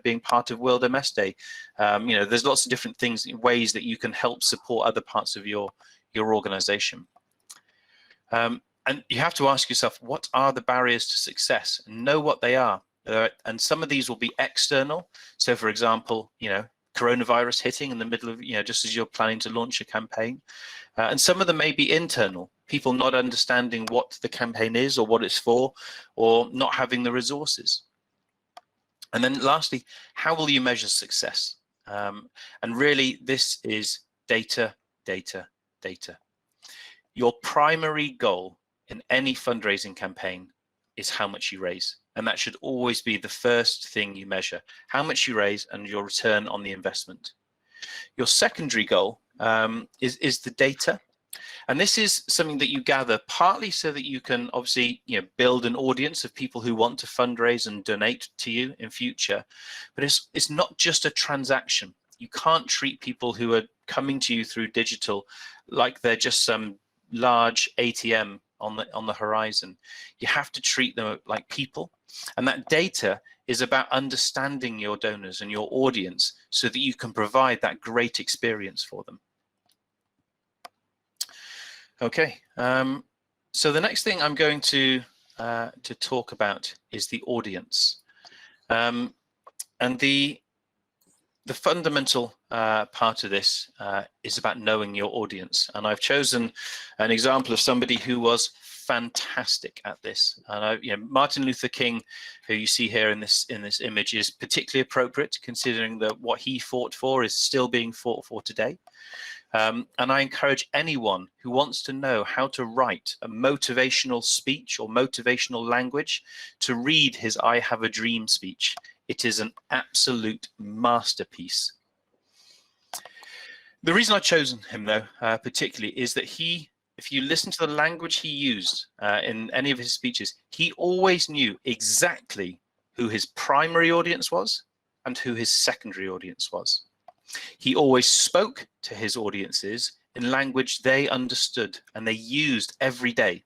being part of World MS Day. There's lots of different things, ways that you can help support other parts of your organization. And you have to ask yourself, what are the barriers to success? And know what they are. And some of these will be external. So for example, coronavirus hitting in the middle of, just as you're planning to launch a campaign. And some of them may be internal, people not understanding what the campaign is or what it's for, or not having the resources. And then lastly, how will you measure success? And really, this is data, data, data. Your primary goal in any fundraising campaign is how much you raise. And that should always be the first thing you measure, how much you raise and your return on the investment. Your secondary goal is the data. And this is something that you gather partly so that you can obviously build an audience of people who want to fundraise and donate to you in future. But it's not just a transaction. You can't treat people who are coming to you through digital like they're just some large ATM on the horizon. You have to treat them like people, and that data is about understanding your donors and your audience so that you can provide that great experience for them. Okay, so the next thing I'm going to talk about is the audience, and the fundamental part of this is about knowing your audience. And I've chosen an example of somebody who was fantastic at this. And Martin Luther King, who you see here in this image, is particularly appropriate considering that what he fought for is still being fought for today. And I encourage anyone who wants to know how to write a motivational speech or motivational language to read his I Have a Dream speech. It is an absolute masterpiece. The reason I've chosen him, though, particularly, is that if you listen to the language he used in any of his speeches, he always knew exactly who his primary audience was and who his secondary audience was. He always spoke to his audiences in language they understood and they used every day.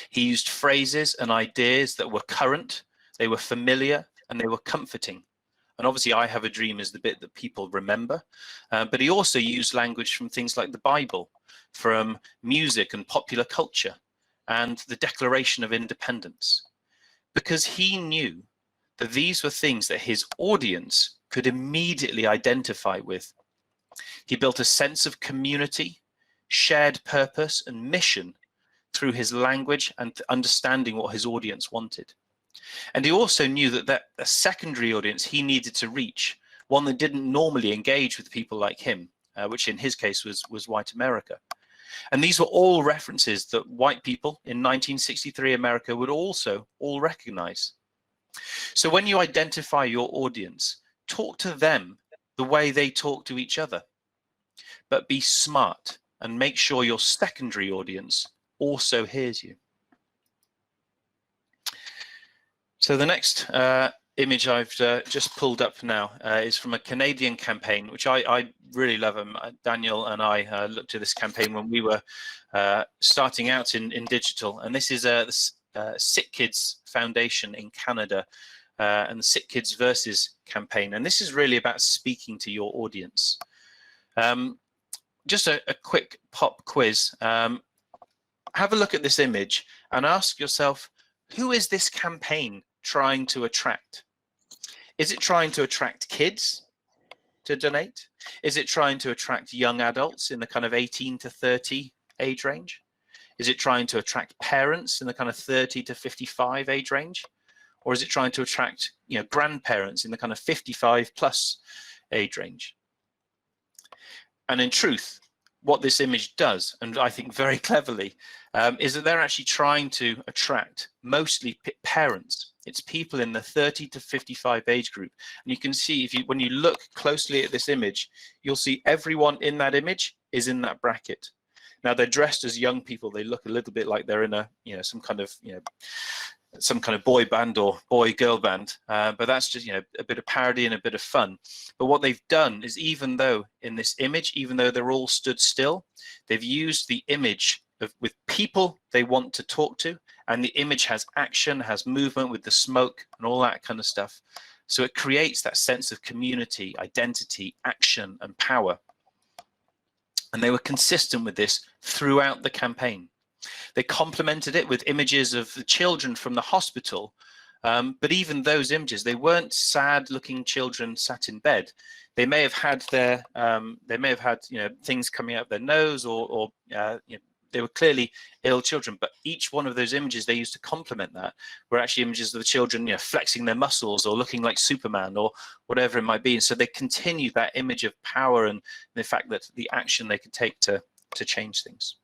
He used phrases and ideas that were current, they were familiar, and they were comforting. And obviously, I Have a Dream is the bit that people remember. But he also used language from things like the Bible, from music and popular culture, and the Declaration of Independence, because he knew that these were things that his audience could immediately identify with. He built a sense of community, shared purpose, and mission through his language and understanding what his audience wanted. And he also knew that a secondary audience he needed to reach, one that didn't normally engage with people like him, which in his case was white America. And these were all references that white people in 1963 America would also all recognize. So when you identify your audience, talk to them the way they talk to each other, but be smart and make sure your secondary audience also hears you. So the next image I've just pulled up now is from a Canadian campaign, which I really love. Daniel and I looked at this campaign when we were starting out in digital, and this is the Sick Kids Foundation in Canada and the Sick Kids Versus campaign, and this is really about speaking to your audience. Just a quick pop quiz. Have a look at this image and ask yourself, who is this campaign trying to attract? Is it trying to attract kids to donate? Is it trying to attract young adults in the kind of 18 to 30 age range? Is it trying to attract parents in the kind of 30 to 55 age range? Or is it trying to attract, grandparents in the kind of 55 plus age range? And in truth, what this image does, and I think very cleverly, is that they're actually trying to attract mostly parents. It's people in the 30 to 55 age group. And you can see, when you look closely at this image, you'll see everyone in that image is in that bracket. Now they're dressed as young people. They look a little bit like they're in a, some kind of boy band or boy girl band, but that's just a bit of parody and a bit of fun. But what they've done is, even though in this image, even though they're all stood still, they've used the image with people they want to talk to, and the image has action, has movement with the smoke and all that kind of stuff. So it creates that sense of community, identity, action, and power. And they were consistent with this throughout the campaign. They complemented it with images of the children from the hospital, but even those images, they weren't sad-looking children sat in bed. They may have had things coming out of their nose, or they were clearly ill children. But each one of those images they used to complement that were actually images of the children, flexing their muscles or looking like Superman or whatever it might be. And so they continued that image of power and the fact that the action they could take to change things.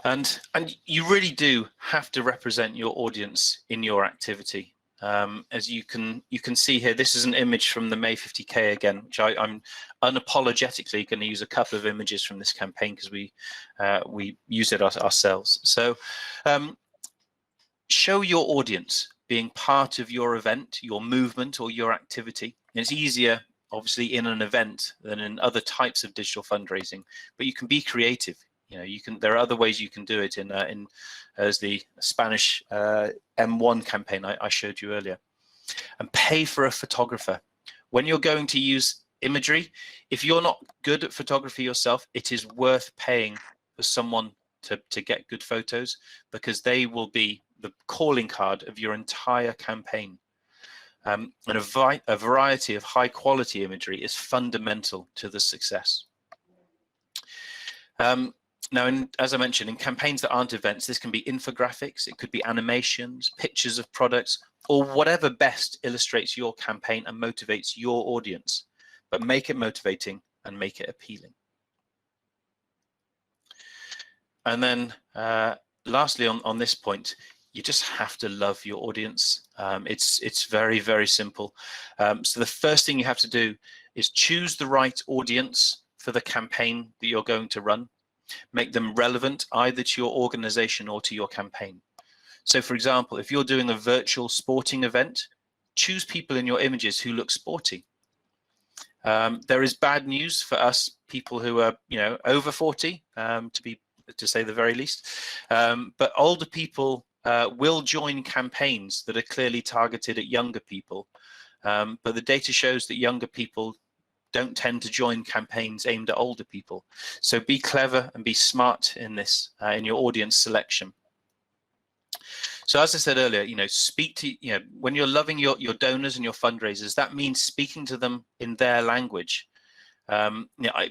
And you really do have to represent your audience in your activity. As you can see here, this is an image from the May 50K again, which I'm unapologetically going to use a couple of images from this campaign because we use it ourselves. So show your audience being part of your event, your movement, or your activity. And it's easier, obviously, in an event than in other types of digital fundraising, but you can be creative. There are other ways you can do it as the Spanish M1 campaign I showed you earlier. And pay for a photographer. When you're going to use imagery, if you're not good at photography yourself, it is worth paying for someone to get good photos, because they will be the calling card of your entire campaign. And a variety of high quality imagery is fundamental to the success. Now, as I mentioned, in campaigns that aren't events, this can be infographics, it could be animations, pictures of products, or whatever best illustrates your campaign and motivates your audience. but make it motivating and make it appealing. And then lastly, on this point, you just have to love your audience. It's very, very simple. So the first thing you have to do is choose the right audience for the campaign that you're going to run. Make them relevant either to your organization or to your campaign. So for example, if you're doing a virtual sporting event, choose people in your images who look sporty. There is bad news for us people who are, over 40, to say the very least. But older people will join campaigns that are clearly targeted at younger people. But the data shows that younger people don't tend to join campaigns aimed at older people. So be clever and be smart in this, in your audience selection. So as I said earlier, speak to, when you're loving your donors and your fundraisers, that means speaking to them in their language.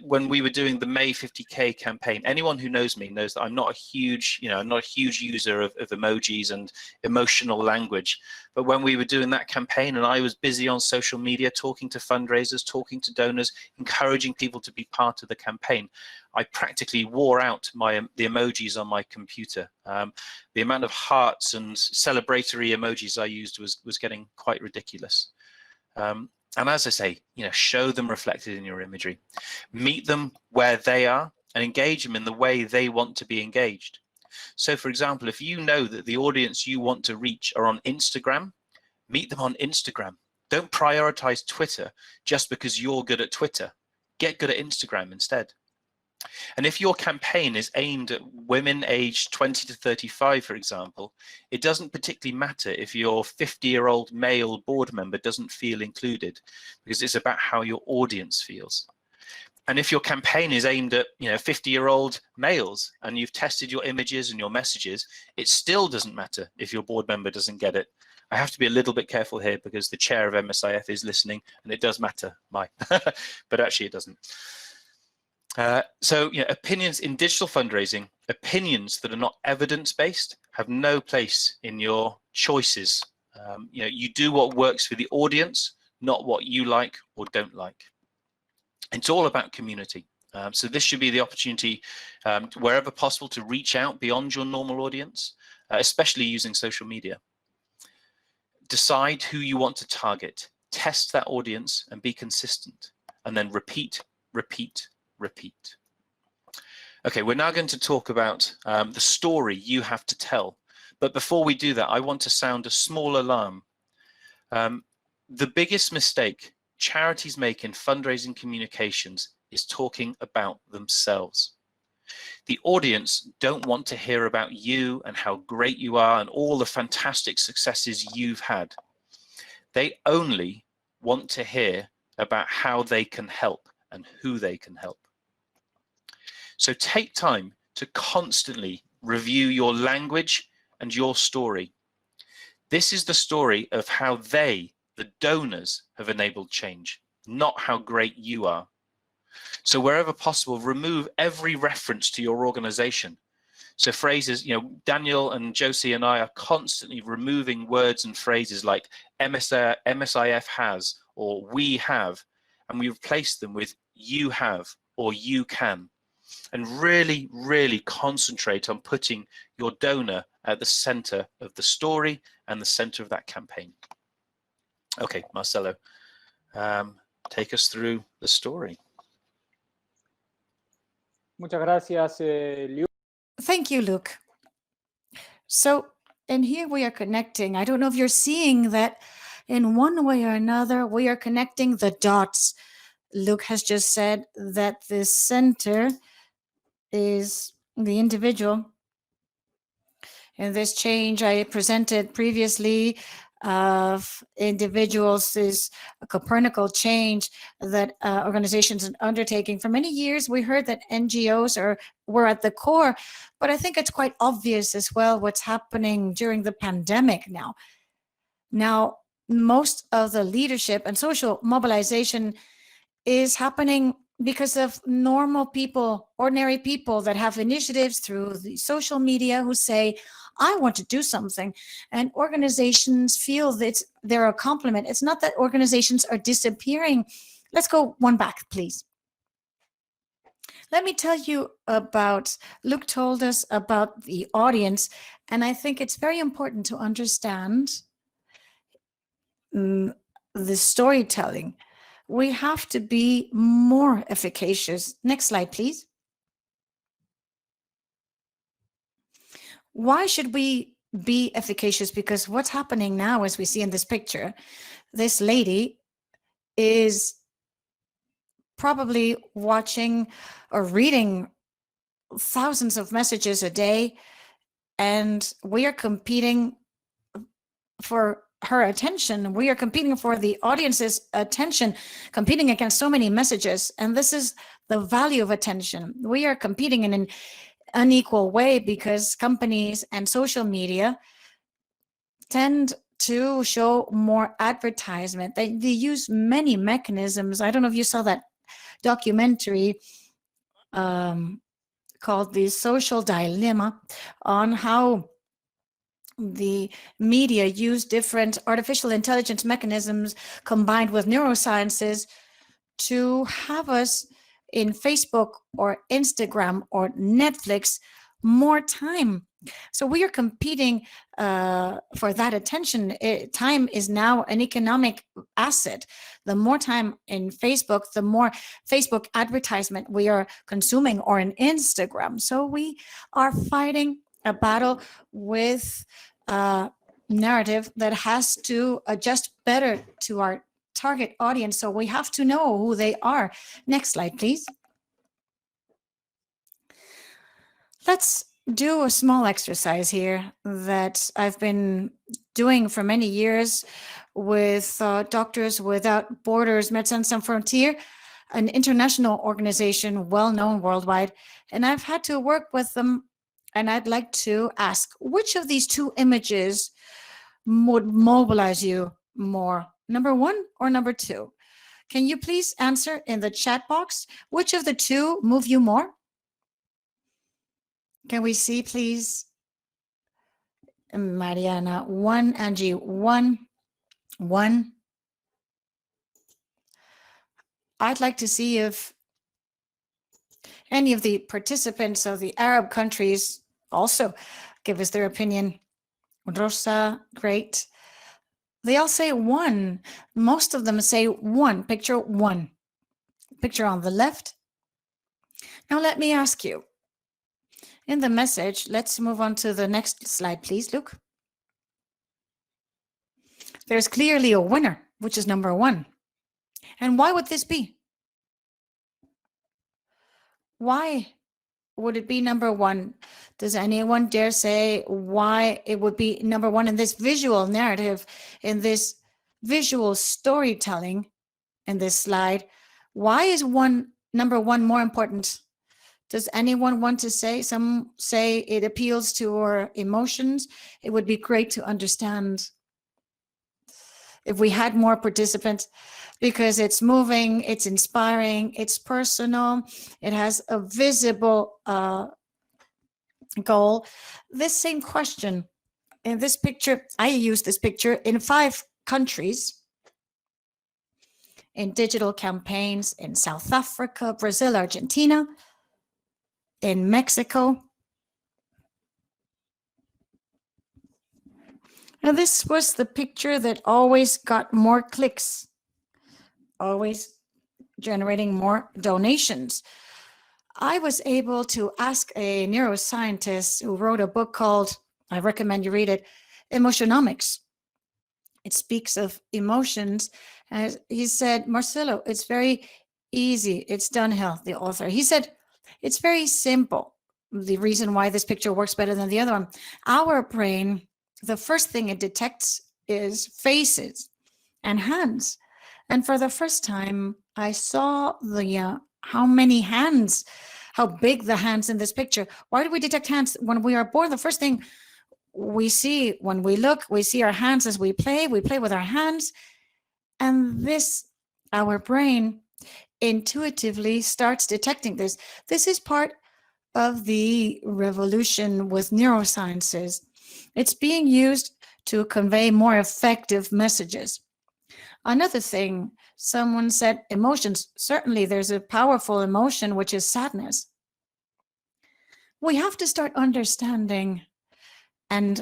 When we were doing the May 50K campaign, anyone who knows me knows that I'm not a huge, I'm not a huge user of emojis and emotional language. But when we were doing that campaign and I was busy on social media, talking to fundraisers, talking to donors, encouraging people to be part of the campaign, I practically wore out the emojis on my computer. The amount of hearts and celebratory emojis I used was getting quite ridiculous. And as I say, show them reflected in your imagery. Meet them where they are and engage them in the way they want to be engaged. So for example, if you know that the audience you want to reach are on Instagram, meet them on Instagram. Don't prioritize Twitter just because you're good at Twitter. Get good at Instagram instead. And if your campaign is aimed at women aged 20 to 35, for example, it doesn't particularly matter if your 50-year-old male board member doesn't feel included, because it's about how your audience feels. And if your campaign is aimed at 50-year-old males and you've tested your images and your messages, it still doesn't matter if your board member doesn't get it. I have to be a little bit careful here because the chair of MSIF is listening, and it does matter, but actually it doesn't. So opinions in digital fundraising, opinions that are not evidence-based have no place in your choices. You do what works for the audience, not what you like or don't like. It's all about community. So this should be the opportunity, wherever possible, to reach out beyond your normal audience, especially using social media. Decide who you want to target, test that audience and be consistent, and then repeat, repeat, repeat. Okay, we're now going to talk about the story you have to tell. But before we do that, I want to sound a small alarm. The biggest mistake charities make in fundraising communications is talking about themselves. The audience don't want to hear about you and how great you are and all the fantastic successes you've had. They only want to hear about how they can help and who they can help. So take time to constantly review your language and your story. This is the story of how they, the donors, have enabled change, not how great you are. So wherever possible, remove every reference to your organization. So phrases, Daniel and Josie and I are constantly removing words and phrases like MSIF has or we have, and we replace them with you have or you can. And really, really concentrate on putting your donor at the center of the story and the center of that campaign. Okay, Marcelo, take us through the story. Muchas gracias, Liu. Thank you, Luke. So, and here we are connecting. I don't know if you're seeing that in one way or another, we are connecting the dots. Luke has just said that the center is the individual. And this change I presented previously of individuals is a Copernican change that organizations are undertaking. For many years, we heard that NGOs were at the core, but I think it's quite obvious as well what's happening during the pandemic now. Now, most of the leadership and social mobilization is happening because of normal people, ordinary people that have initiatives through the social media who say, I want to do something. And organizations feel that they're a compliment. It's not that organizations are disappearing Let's go one back, please. Let me tell you about, Luke told us about the audience, and I think it's very important to understand the storytelling. We have to be more efficacious. Next slide, please. Why should we be efficacious? Because what's happening now, as we see in this picture, this lady is probably watching or reading thousands of messages a day, and we are competing for her attention. We are competing for the audience's attention, competing against so many messages. And this is the value of attention. We are competing in an unequal way because companies and social media tend to show more advertisement. They use many mechanisms. I don't know if you saw that documentary called The Social Dilemma, on how the media use different artificial intelligence mechanisms combined with neurosciences to have us in Facebook or Instagram or Netflix more time. So we are competing for that attention. Time is now an economic asset. The more time in Facebook, the more Facebook advertisement we are consuming, or in Instagram. So we are fighting a battle with a narrative that has to adjust better to our target audience. So we have to know who they are. Next slide, please. Let's do a small exercise here that I've been doing for many years with Doctors Without Borders, Médecins Sans Frontières, an international organization well known worldwide. And I've had to work with them, and I'd like to ask, which of these two images would mobilize you more? Number one or number two? Can you please answer in the chat box? Which of the two move you more? Can we see, please? Mariana, 1, Angie, 1, 1. I'd like to see if any of the participants of the Arab countries also give us their opinion. Rosa, great. They all say 1. Most of them say 1. Picture 1. Picture on the left. Now let me ask you, in the message, let's move on to the next slide, please, Luke. There's clearly a winner, which is number 1. And why would this be? Why would it be number 1? Does anyone dare say why it would be number 1 in this visual narrative, in this visual storytelling, in this slide? Why is number 1 more important? Does anyone want to say? Some say it appeals to our emotions. It would be great to understand if we had more participants, because it's moving, it's inspiring, it's personal, it has a visible goal. This same question in this picture, I use this picture in 5 countries, in digital campaigns in South Africa, Brazil, Argentina, in Mexico. Now, this was the picture that always got more clicks, always generating more donations. I was able to ask a neuroscientist who wrote a book called, I recommend you read it, Emotionomics. It speaks of emotions. And he said, Marcelo, it's very easy. It's Dunhill, the author. He said, it's very simple. The reason why this picture works better than the other one. Our brain, the first thing it detects is faces and hands. And for the first time, I saw how many hands, how big the hands in this picture. Why do we detect hands? When we are born, the first thing we see when we look, we see our hands as we play with our hands. And this, our brain intuitively starts detecting this. This is part of the revolution with neurosciences. It's being used to convey more effective messages. Another thing Someone said emotions. Certainly, there's a powerful emotion, which is sadness. We have to start understanding in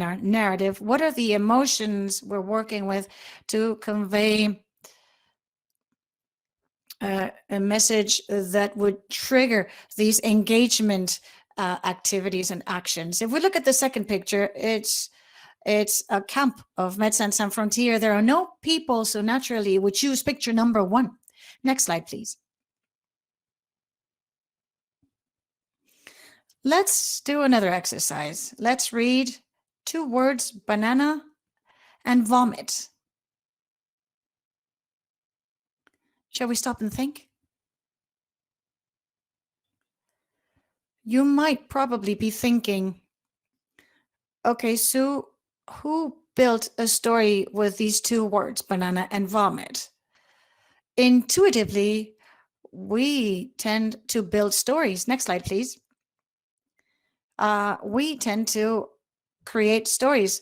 our narrative what are the emotions we're working with to convey a message that would trigger these engagement activities and actions. If we look at the second picture, it's a camp of Médecins Sans Frontières. There are no people, so naturally we choose picture number 1. Next slide, please. Let's do another exercise. Let's read 2 words, banana and vomit. Shall we stop and think? You might probably be thinking, okay, Sue, who built a story with these 2 words, banana and vomit? Intuitively, we tend to build stories. Next slide, please. We tend to create stories.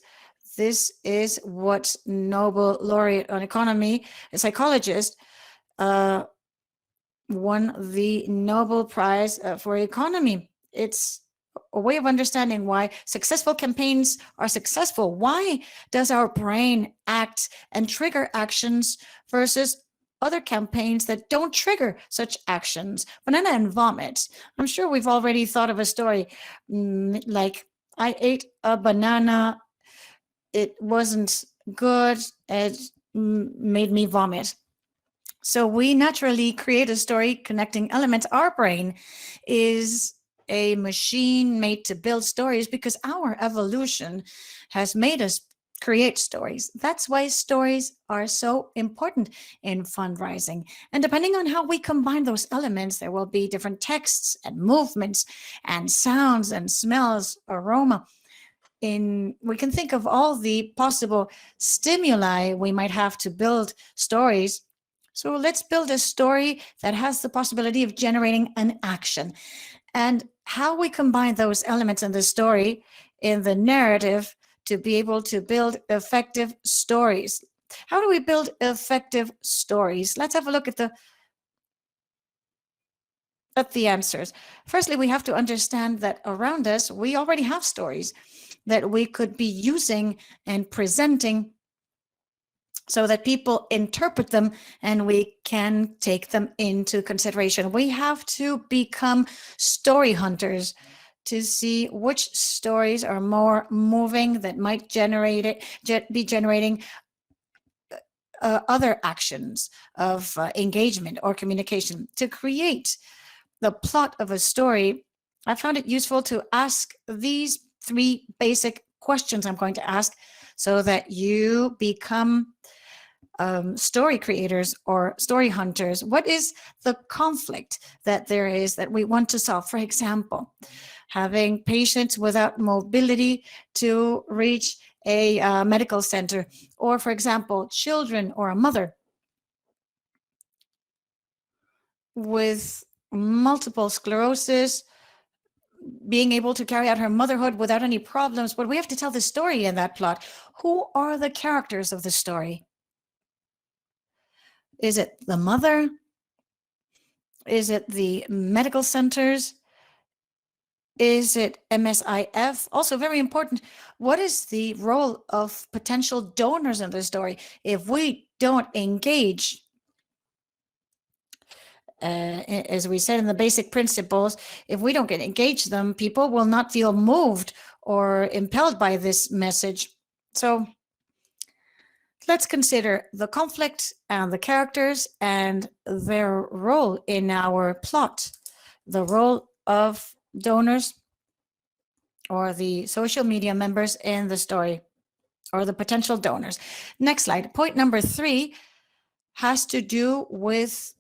This is what Nobel laureate on economy, a psychologist, won the Nobel Prize for economy. It's a way of understanding why successful campaigns are successful. Why does our brain act and trigger actions versus other campaigns that don't trigger such actions? Banana and vomit. I'm sure we've already thought of a story like, I ate a banana, it wasn't good, it made me vomit. So we naturally create a story connecting elements. Our brain is a machine made to build stories because our evolution has made us create stories. That's why stories are so important in fundraising. And depending on how we combine those elements, there will be different texts and movements and sounds and smells, aroma. We can think of all the possible stimuli we might have to build stories. So let's build a story that has the possibility of generating an action. And how we combine those elements in the story, in the narrative, to be able to build effective stories. How do we build effective stories? Let's have a look at the answers. Firstly, we have to understand that around us, we already have stories that we could be using and presenting so that people interpret them and we can take them into consideration. We have to become story hunters to see which stories are more moving, that might be generating other actions of engagement or communication. To create the plot of a story, I found it useful to ask these 3 basic questions I'm going to ask so that you become story creators or story hunters. What is the conflict that there is that we want to solve? For example, having patients without mobility to reach a medical center, or for example, children or a mother with multiple sclerosis being able to carry out her motherhood without any problems. But we have to tell the story in that plot. Who are the characters of the story? Is it the mother? Is it the medical centers? Is it MSIF? Also very important, what is the role of potential donors in the story? If we don't engage, as we said in the basic principles, if we don't engage them, people will not feel moved or impelled by this message. So let's consider the conflict and the characters and their role in our plot. The role of donors or the social media members in the story, or the potential donors. Next slide. Point number 3 has to do with,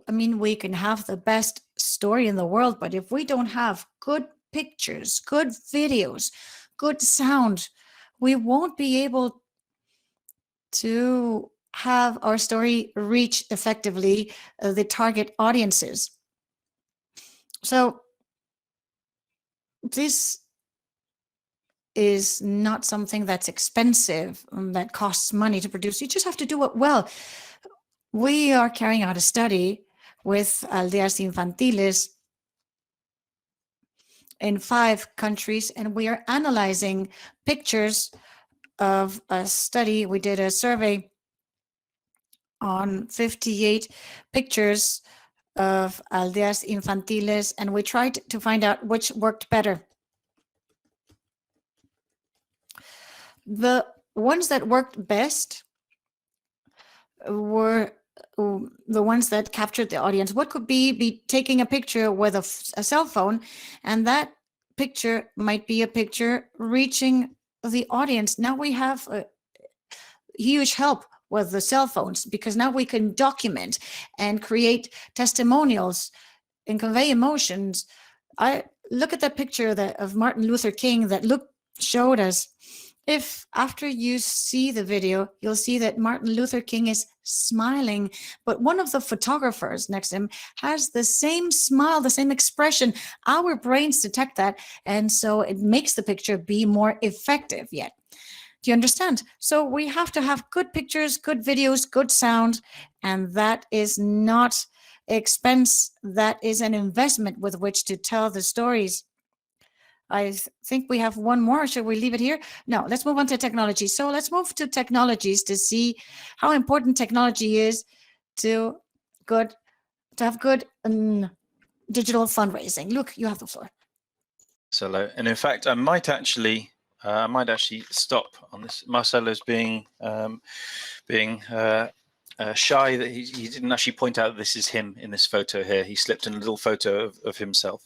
we can have the best story in the world, but if we don't have good pictures, good videos, good sound, we won't be able to have our story reach effectively the target audiences. So this is not something that's expensive, that costs money to produce. You just have to do it well. We are carrying out a study with aldeas infantiles in 5 countries, and we are analyzing pictures of a study. We did a survey on 58 pictures of aldeas infantiles, and we tried to find out which worked better. The ones that worked best were the ones that captured the audience. What could be taking a picture with a cell phone, and that picture might be a picture reaching the audience. Now we have a huge help with the cell phones, because now we can document and create testimonials and convey emotions. I look at that picture of Martin Luther King that Luke showed us. If after you see the video, you'll see that Martin Luther King is smiling, but one of the photographers next to him has the same smile, the same expression. Our brains detect that, and so it makes the picture be more effective yet. Do you understand? So we have to have good pictures, good videos, good sound, and that is not expense. That is an investment with which to tell the stories. I think we have one more. Should we leave it here? No, let's move on to technology. So let's move to technologies to see how important technology is to have good digital fundraising. Luke, you have the floor. Marcelo, and in fact, I might actually stop on this. Marcelo's being shy that he didn't actually point out that this is him in this photo here. He slipped in a little photo of himself.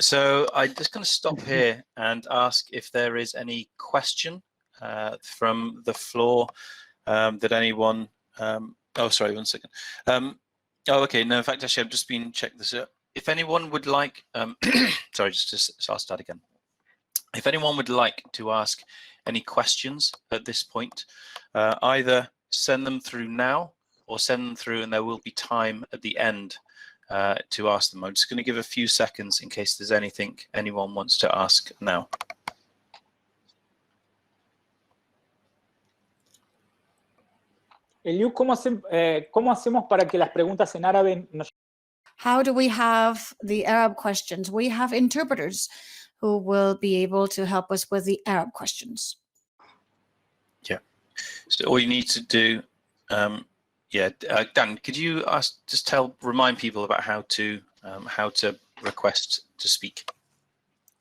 So I'm just going to stop here and ask if there is any question from the floor that anyone. Oh, sorry, 1 second. Oh, okay. No, in fact, actually, I've just been checking this out. If anyone would like, sorry, I'll start again. If anyone would like to ask any questions at this point, either send them through now or send them through, and there will be time at the end to ask them. I'm just going to give a few seconds in case there's anything anyone wants to ask now. Eliu, ¿cómo hacemos para que las preguntas en árabe nos... How do we have the Arab questions? We have interpreters who will be able to help us with the Arab questions. Yeah. So all you need to do, Dan, could you remind people about how to request to speak?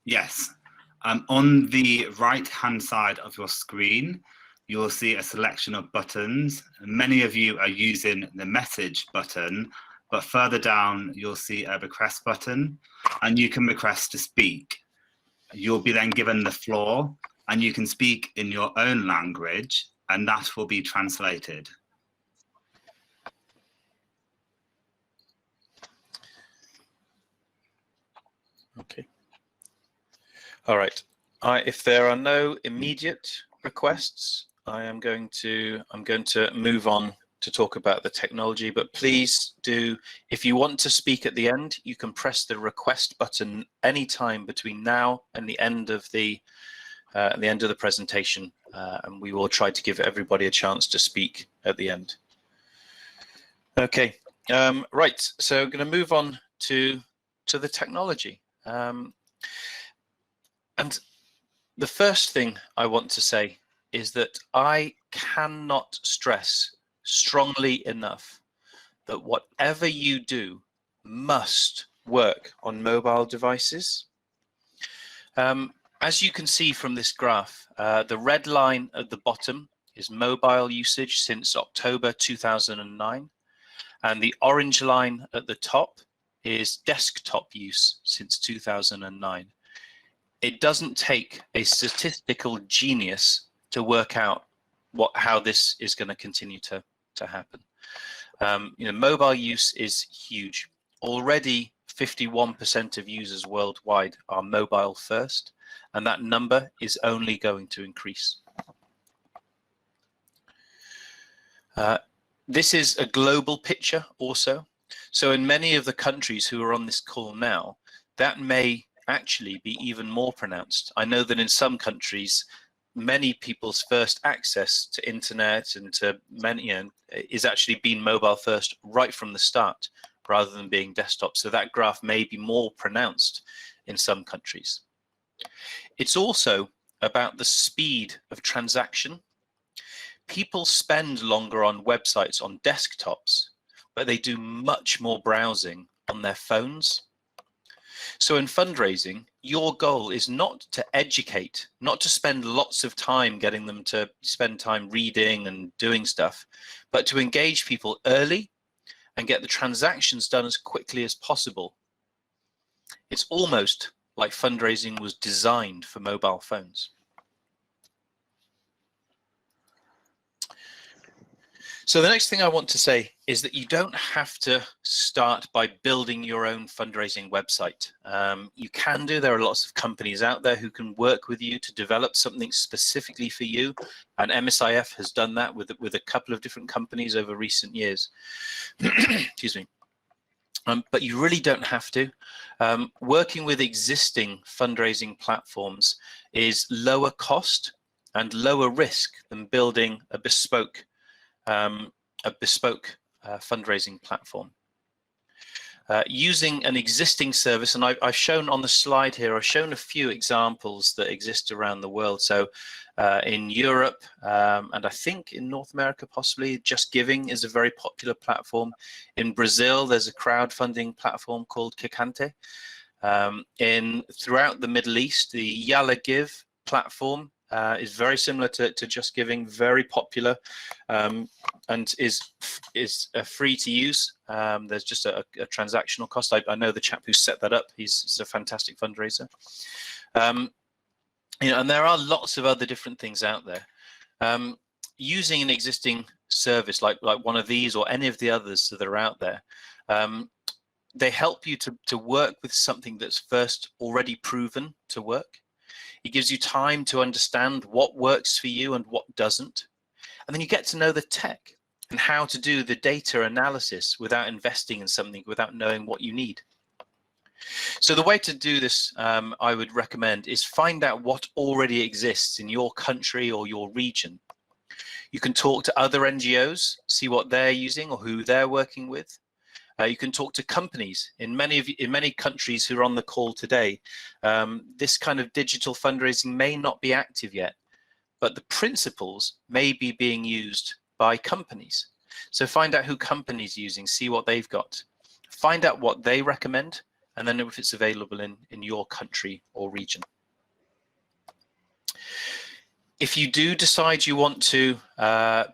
Yes. On the right-hand side of your screen, you'll see a selection of buttons. Many of you are using the message button, but further down, you'll see a request button, and you can request to speak. You'll be then given the floor, and you can speak in your own language, and that will be translated. Okay. All right. If there are no immediate requests, I'm going to move on to talk about the technology, but please do, if you want to speak at the end, you can press the request button anytime between now and the end of the presentation, and we will try to give everybody a chance to speak at the end. Okay, right, so I'm going to move on to the technology. And the first thing I want to say is that I cannot stress strongly enough that whatever you do must work on mobile devices. As you can see from this graph, the red line at the bottom is mobile usage since October 2009, and the orange line at the top is desktop use since 2009. It doesn't take a statistical genius to work out how this is going to continue to happen. Mobile use is huge. Already 51% of users worldwide are mobile first, and that number is only going to increase. This is a global picture also. So in many of the countries who are on this call now, that may actually be even more pronounced. I know that in some countries, many people's first access to internet and to many, is actually been mobile first right from the start, rather than being desktop. So that graph may be more pronounced in some countries. It's also about the speed of transaction. People spend longer on websites on desktops, but they do much more browsing on their phones. So in fundraising, your goal is not to educate, not to spend lots of time getting them to spend time reading and doing stuff, but to engage people early and get the transactions done as quickly as possible. It's almost like fundraising was designed for mobile phones. So the next thing I want to say is that you don't have to start by building your own fundraising website. You can do. There are lots of companies out there who can work with you to develop something specifically for you, and MSIF has done that with a couple of different companies over recent years. Excuse me. But you really don't have to. Working with existing fundraising platforms is lower cost and lower risk than building a bespoke fundraising platform. Using an existing service, and I've shown on the slide here, I've shown a few examples that exist around the world. So in Europe, and I think in North America possibly, Just Giving is a very popular platform. In Brazil, there's a crowdfunding platform called Kikante. Throughout the Middle East, the Yalla Give platform is very similar to Just Giving, very popular, and is free to use. There's just a transactional cost. I know the chap who set that up. He's a fantastic fundraiser. And there are lots of other different things out there. Using an existing service like one of these or any of the others that are out there, they help you to work with something that's first already proven to work. It gives you time to understand what works for you and what doesn't. And then you get to know the tech and how to do the data analysis without investing in something, without knowing what you need. So the way to do this, I would recommend, is find out what already exists in your country or your region. You can talk to other NGOs, see what they're using or who they're working with. You can talk to companies in many countries who are on the call today. This kind of digital fundraising may not be active yet, but the principles may be being used by companies. So find out who companies are using, see what they've got, find out what they recommend, and then if it's available in your country or region. If you do decide you want to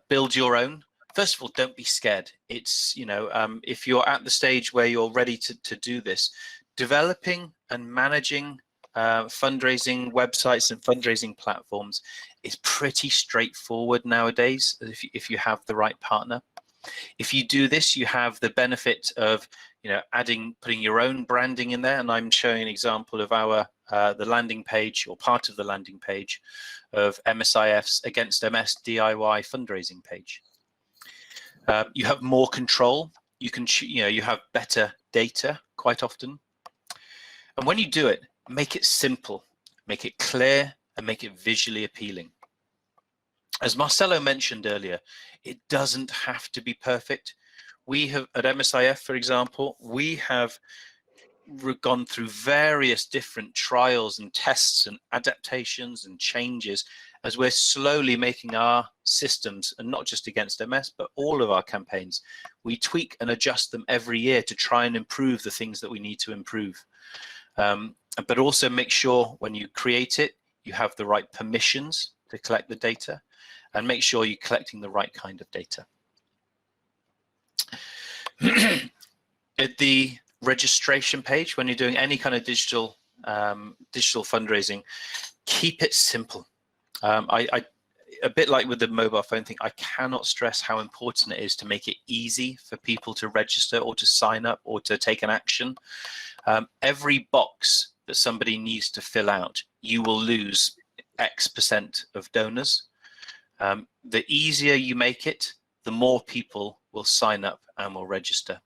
build your own, first of all, don't be scared. It's, if you're at the stage where you're ready to do this, developing and managing fundraising websites and fundraising platforms is pretty straightforward nowadays if you have the right partner. If you do this, you have the benefit of putting your own branding in there, and I'm showing an example of the landing page, or part of the landing page of MSIF's Against MS DIY fundraising page. You have more control. You can, you have better data quite often. And when you do it, make it simple, make it clear, and make it visually appealing. As Marcelo mentioned earlier, it doesn't have to be perfect. We have, at MSIF, for example, we have gone through various different trials and tests and adaptations and changes as we're slowly making our systems, and not just Against MS, but all of our campaigns. We tweak and adjust them every year to try and improve the things that we need to improve. But also make sure when you create it, you have the right permissions to collect the data, and make sure you're collecting the right kind of data. At the registration page, when you're doing any kind of digital fundraising, keep it simple. A bit like with the mobile phone thing, I cannot stress how important it is to make it easy for people to register or to sign up or to take an action. Every box that somebody needs to fill out, you will lose X% of donors. The easier you make it, the more people will sign up and will register.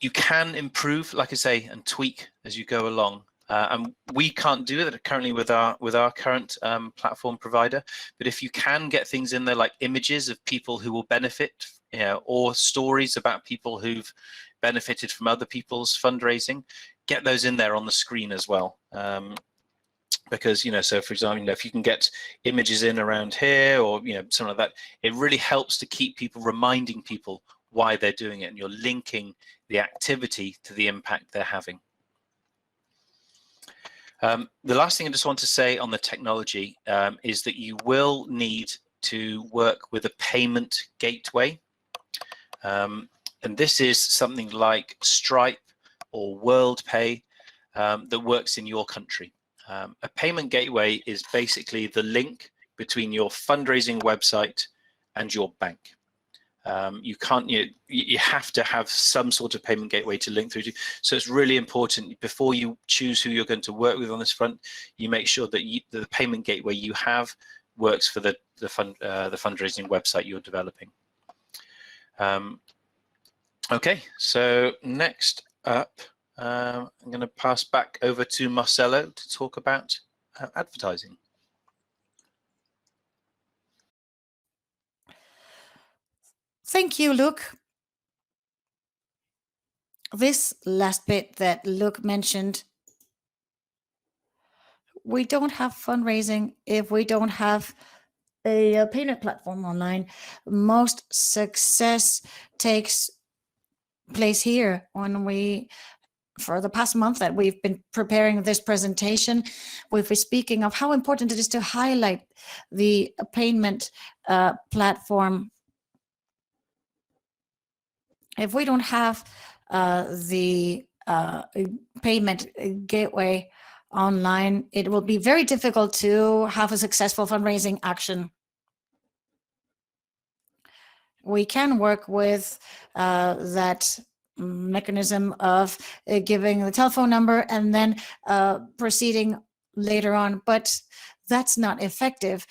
You can improve, like I say, and tweak as you go along. And we can't do that currently with our current platform provider. But if you can get things in there like images of people who will benefit, or stories about people who've benefited from other people's fundraising, get those in there on the screen as well. Because, so for example, if you can get images in around here, or something like that, it really helps to keep people, reminding people why they're doing it, and you're linking the activity to the impact they're having. The last thing I just want to say on the technology is that you will need to work with a payment gateway. And this is something like Stripe or WorldPay that works in your country. A payment gateway is basically the link between your fundraising website and your bank. You can't, you have to have some sort of payment gateway to link through to. So it's really important, before you choose who you're going to work with on this front, you make sure that the payment gateway you have works for the fundraising website you're developing. Okay, so next up, I'm going to pass back over to Marcelo to talk about advertising. Thank you, Luke. This last bit that Luke mentioned, we don't have fundraising if we don't have a payment platform online. Most success takes place here when for the past month that we've been preparing this presentation, we've been speaking of how important it is to highlight the payment platform. If we don't have the payment gateway online, it will be very difficult to have a successful fundraising action. We can work with that mechanism of giving the telephone number and then proceeding later on, but that's not effective.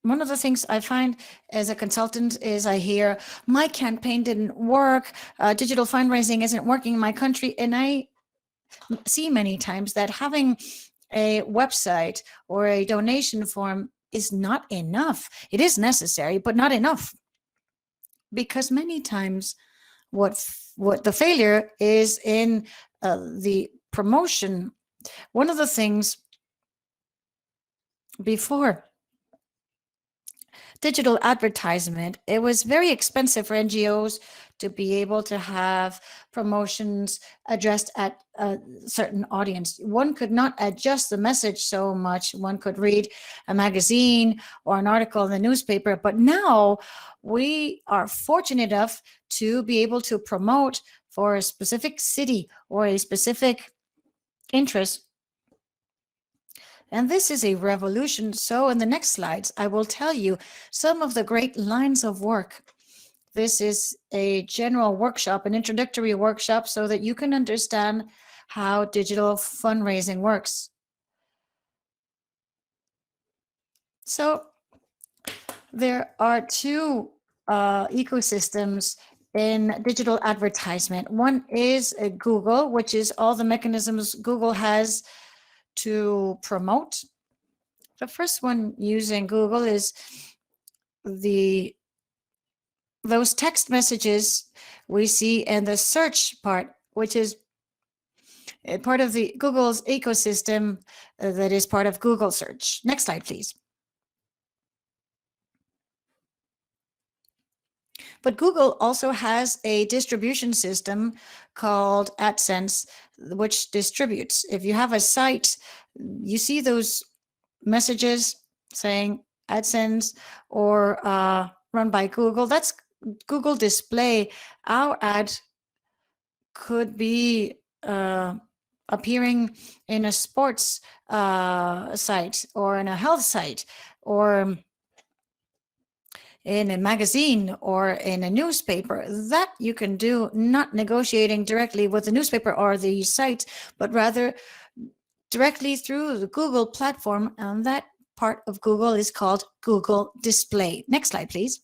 One of the things I find as a consultant is I hear, my campaign didn't work, digital fundraising isn't working in my country, and I see many times that having a website or a donation form is not enough. It is necessary, but not enough. Because many times what the failure is in the promotion. One of the things before digital advertisement, it was very expensive for NGOs to be able to have promotions addressed at a certain audience. One could not adjust the message so much. One could read a magazine or an article in the newspaper, but now we are fortunate enough to be able to promote for a specific city or a specific interest. And this is a revolution. So in the next slides, I will tell you some of the great lines of work. This is a general workshop, an introductory workshop, so that you can understand how digital fundraising works. So there are two ecosystems in digital advertisement. One is Google, which is all the mechanisms Google has to promote. The first one using Google is those text messages we see in the search part, which is part of the Google's ecosystem that is part of Google search. Next slide, please. But Google also has a distribution system called AdSense, which distributes. If you have a site, you see those messages saying AdSense or run by Google. That's Google Display. Our ad could be appearing in a sports site or in a health site or in a magazine or in a newspaper. That you can do, not negotiating directly with the newspaper or the site, but rather directly through the Google platform, and that part of Google is called Google Display. Next slide, please.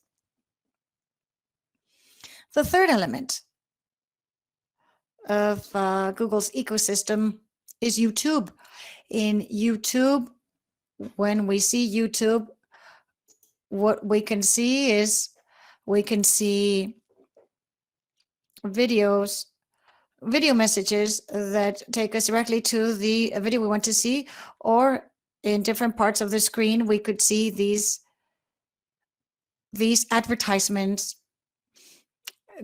The third element of Google's ecosystem is YouTube. In YouTube, when we see YouTube, what we can see is we can see video messages that take us directly to the video we want to see, or in different parts of the screen, we could see these advertisements,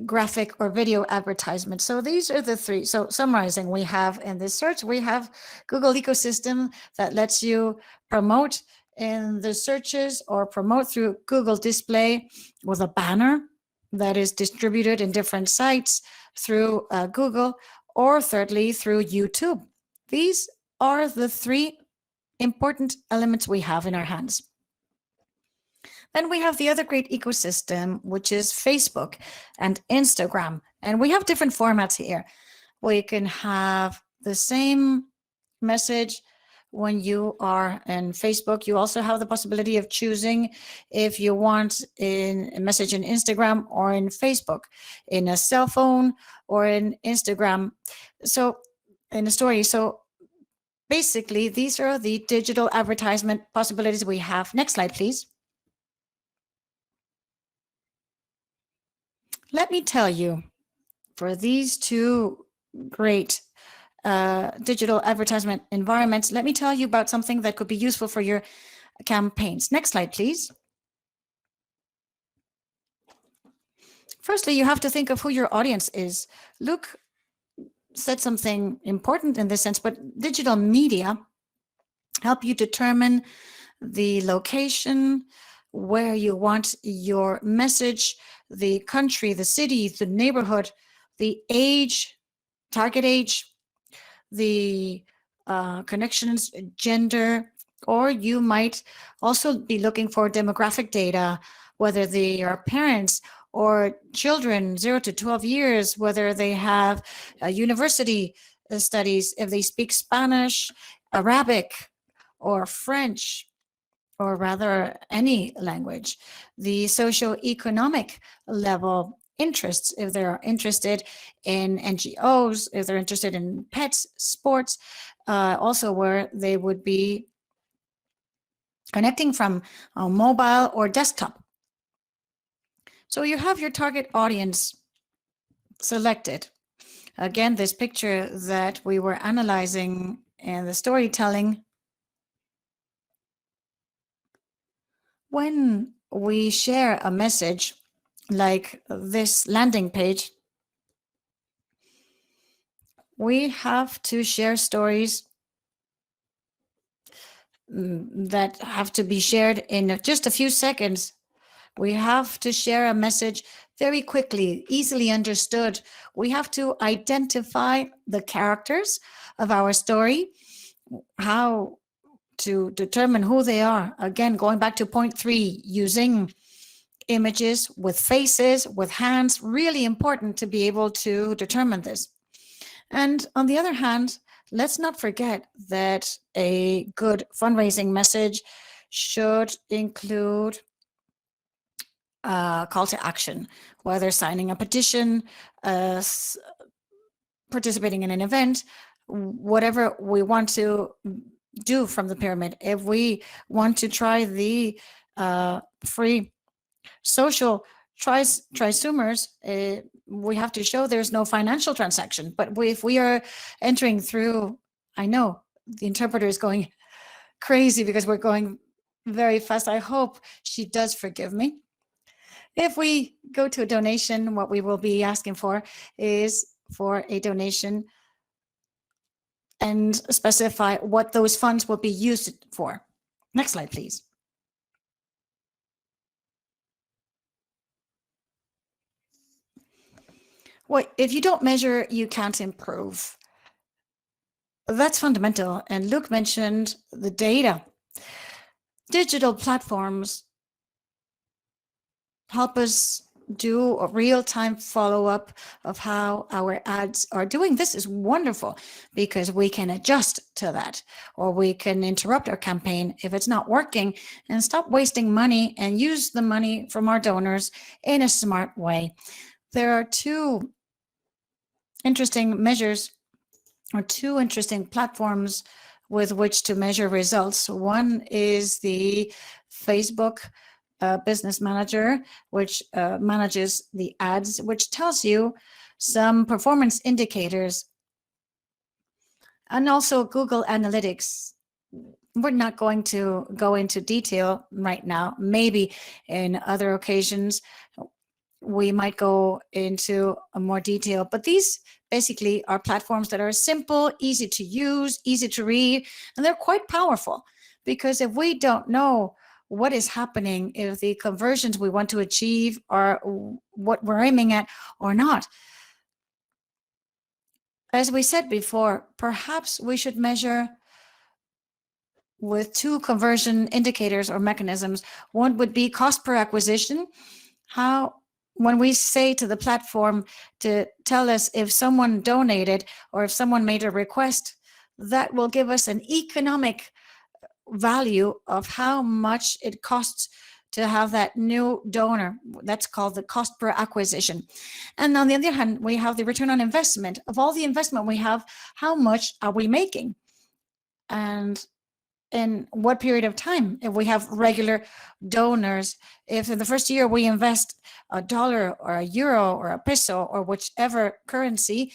graphic or video advertisements. So these are the three. So summarizing, we have in this search, we have Google ecosystem that lets you promote in the searches or promote through Google Display with a banner that is distributed in different sites through Google, or thirdly, through YouTube. These are the three important elements we have in our hands. Then we have the other great ecosystem, which is Facebook and Instagram. And we have different formats here. We can have the same message when you are in Facebook. You also have the possibility of choosing if you want a message in Instagram or in Facebook, in a cell phone or in Instagram. So in a story. So basically, these are the digital advertisement possibilities we have. Next slide, please. Let me tell you, for these two great digital advertisement environments, let me tell you about something that could be useful for your campaigns. Next slide, please. Firstly, you have to think of who your audience is. Luke said something important in this sense, but digital media help you determine the location, where you want your message, the country, the city, the neighborhood, the age, target age, the connections, gender, or you might also be looking for demographic data, whether they are parents or children 0 to 12 years, whether they have university studies, if they speak Spanish, Arabic, or French, or rather any language, the socioeconomic level, interests, if they're interested in NGOs, if they're interested in pets, sports, also where they would be connecting from a mobile or desktop. So you have your target audience selected. Again, this picture that we were analyzing in the storytelling, when we share a message like this landing page, we have to share stories that have to be shared in just a few seconds. We have to share a message very quickly, easily understood. We have to identify the characters of our story, how to determine who they are. Again, going back to point 3, using images with faces, with hands, really important to be able to determine this. And on the other hand, let's not forget that a good fundraising message should include a call to action, whether signing a petition, participating in an event, whatever we want to do from the pyramid. If we want to try the free social trisumers, we have to show there's no financial transaction. But if we are entering through, I know the interpreter is going crazy because we're going very fast. I hope she does forgive me. If we go to a donation, what we will be asking for is for a donation and specify what those funds will be used for. Next slide, please. Well, if you don't measure, you can't improve. That's fundamental. And Luke mentioned the data. Digital platforms help us do a real-time follow-up of how our ads are doing. This is wonderful because we can adjust to that, or we can interrupt our campaign if it's not working and stop wasting money and use the money from our donors in a smart way. there are two interesting measures or two interesting platforms with which to measure results. One is the Facebook Business Manager, which manages the ads, which tells you some performance indicators, and also Google Analytics. We're not going to go into detail right now. Maybe in other occasions we might go into a more detail, but these basically are platforms that are simple, easy to use, easy to read, and they're quite powerful, because if we don't know what is happening, if the conversions we want to achieve are what we're aiming at or not, as we said before, perhaps we should measure with two conversion indicators or mechanisms. One would be cost per acquisition. How, when we say to the platform to tell us if someone donated or if someone made a request, that will give us an economic value of how much it costs to have that new donor. That's called the cost per acquisition. And on the other hand, we have the return on investment. Of all the investment we have, how much are we making? And in what period of time? If we have regular donors, if in the first year we invest $1 or €1 or a peso or whichever currency,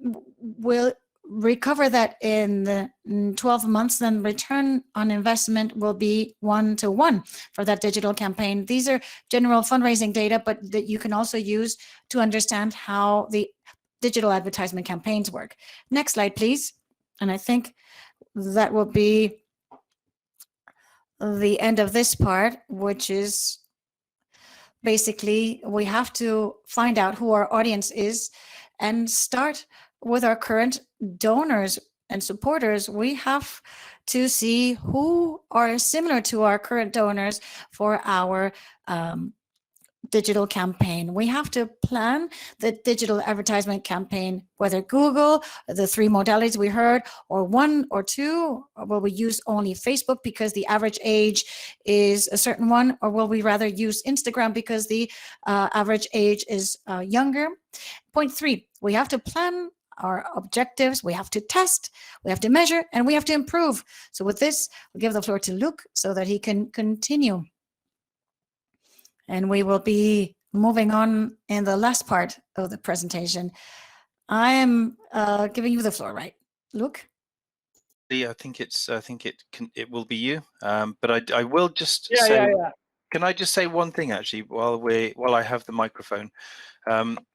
we'll recover that in the 12 months, then return on investment will be 1-to-1 for that digital campaign. These are general fundraising data, but that you can also use to understand how the digital advertisement campaigns work. Next slide, please. And I think that will be the end of this part, which is basically we have to find out who our audience is and start with our current donors and supporters. We have to see who are similar to our current donors for our digital campaign. We have to plan the digital advertisement campaign, whether Google, the three modalities we heard, or one or two, or will we use only Facebook because the average age is a certain one, or will we rather use Instagram because the average age is younger? Point 3, we have to plan our objectives, we have to test, we have to measure, and we have to improve. So with this, we'll give the floor to Luke so that he can continue. And we will be moving on in the last part of the presentation. I am giving you the floor, right, Luke? Yeah, I think it will be you. But I will just say. Yeah. Can I just say one thing actually while I have the microphone?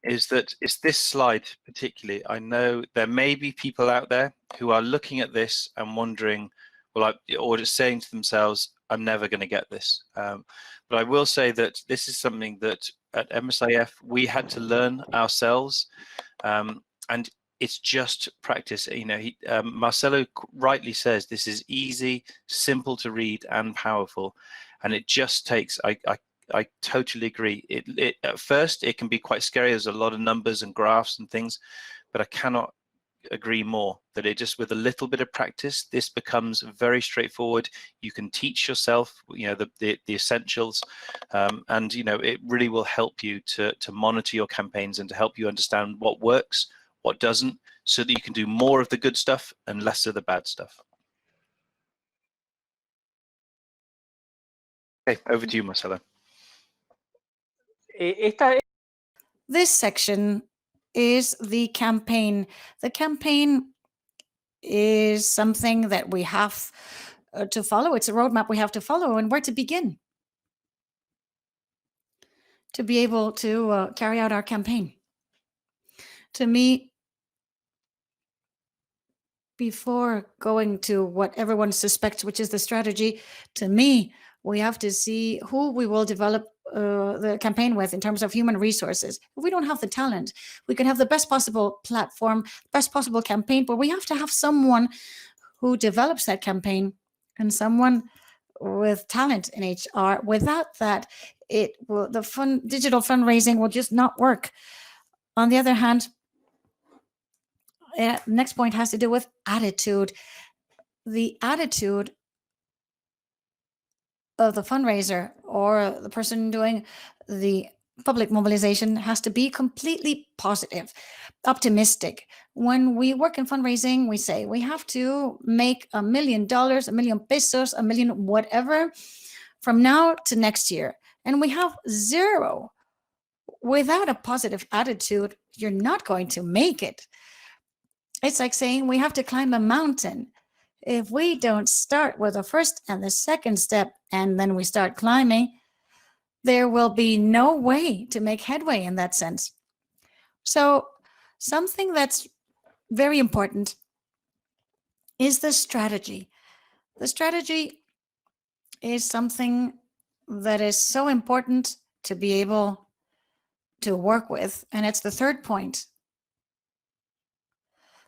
Is that it's this slide particularly. I know there may be people out there who are looking at this and wondering, or just saying to themselves, I'm never going to get this. But I will say that this is something that at MSIF we had to learn ourselves, and it's just practice. You know, Marcelo rightly says this is easy, simple to read, and powerful, and it just takes. I totally agree. It at first it can be quite scary. There's a lot of numbers and graphs and things, but I cannot agree more that it just with a little bit of practice, this becomes very straightforward. You can teach yourself, you know, the essentials, and you know it really will help you to monitor your campaigns and to help you understand what works, what doesn't, so that you can do more of the good stuff and less of the bad stuff. Okay, over to you, Marcelo. This section is the campaign. The campaign is something that we have to follow. It's a roadmap we have to follow, and where to begin to be able to carry out our campaign. To me, before going to what everyone suspects, which is the strategy, to me, we have to see who we will develop the campaign with in terms of human resources. If we don't have the talent, we can have the best possible platform, best possible campaign, but we have to have someone who develops that campaign and someone with talent in HR. Without that, digital fundraising will just not work. On the other hand, next point has to do with attitude. The attitude of the fundraiser or the person doing the public mobilization has to be completely positive, optimistic. When we work in fundraising, we say we have to make $1 million, $1 million pesos, $1 million whatever from now to next year. And we have zero. Without a positive attitude, you're not going to make it. It's like saying we have to climb a mountain. If we don't start with the first and the second step, and then we start climbing, there will be no way to make headway in that sense. So something that's very important is the strategy. The strategy is something that is so important to be able to work with. And it's the third point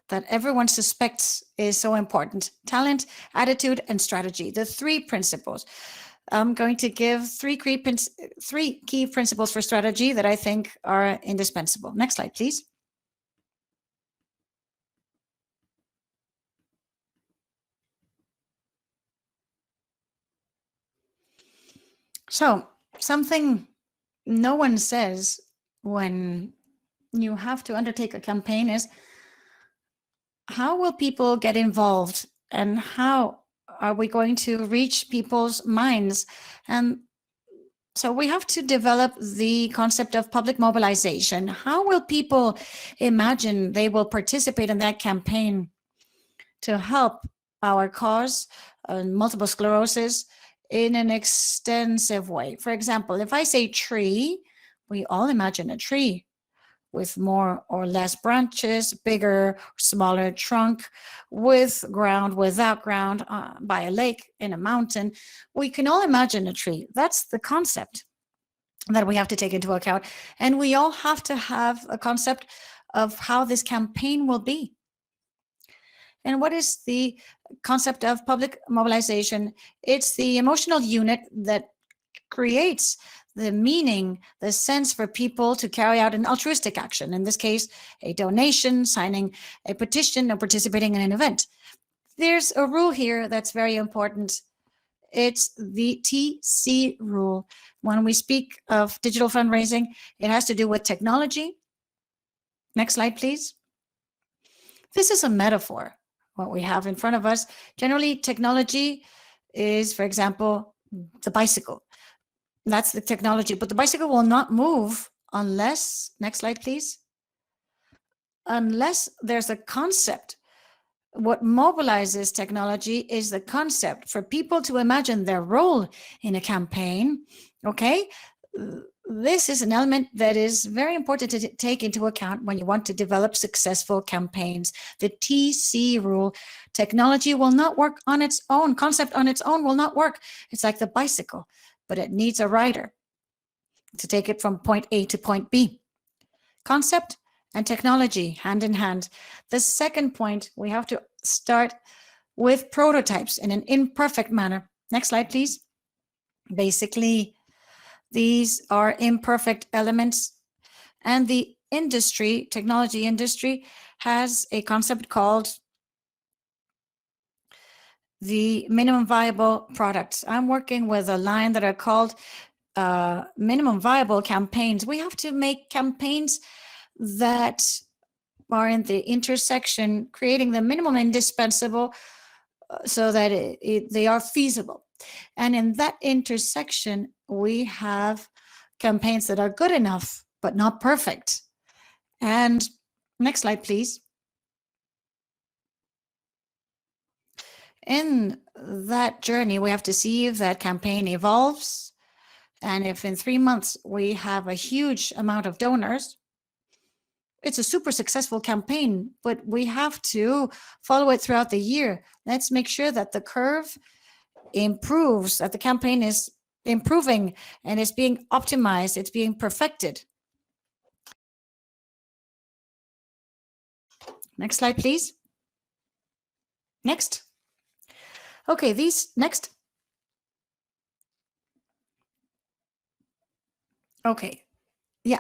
that everyone suspects is so important: talent, attitude, and strategy. The three principles. I'm going to give three key principles for strategy that I think are indispensable. Next slide, please. So, something no one says when you have to undertake a campaign is, how will people get involved, and how are we going to reach people's minds? And so we have to develop the concept of public mobilization. How will people imagine they will participate in that campaign to help our cause, multiple sclerosis, in an extensive way? For example, if I say tree, we all imagine a tree with more or less branches, bigger, smaller trunk, with ground, without ground, by a lake, in a mountain. We can all imagine a tree. That's the concept that we have to take into account. And we all have to have a concept of how this campaign will be. And what is the concept of public mobilization? It's the emotional unit that creates the meaning, the sense for people to carry out an altruistic action. In this case, a donation, signing a petition, or participating in an event. There's a rule here that's very important. It's the TC rule. When we speak of digital fundraising, it has to do with technology. Next slide, please. This is a metaphor, what we have in front of us. Generally, technology is, for example, the bicycle. That's the technology, but the bicycle will not move unless, next slide, please, unless there's a concept. What mobilizes technology is the concept for people to imagine their role in a campaign, okay? This is an element that is very important to take into account when you want to develop successful campaigns. The TC rule: technology will not work on its own. Concept on its own will not work. It's like the bicycle, but it needs a rider to take it from point A to point B. Concept and technology hand in hand. The second point, we have to start with prototypes in an imperfect manner. Next slide, please. Basically, these are imperfect elements, and the industry, technology industry, has a concept called the minimum viable products. I'm working with a line that are called minimum viable campaigns. We have to make campaigns that are in the intersection, creating the minimum indispensable so that they are feasible. And in that intersection, we have campaigns that are good enough, but not perfect. And next slide, please. In that journey, we have to see if that campaign evolves. And if in 3 months we have a huge amount of donors, it's a super successful campaign, but we have to follow it throughout the year. Let's make sure that the curve improves, that the campaign is improving and is being optimized, it's being perfected. Next slide, please. Next. Okay, next. Okay, yeah.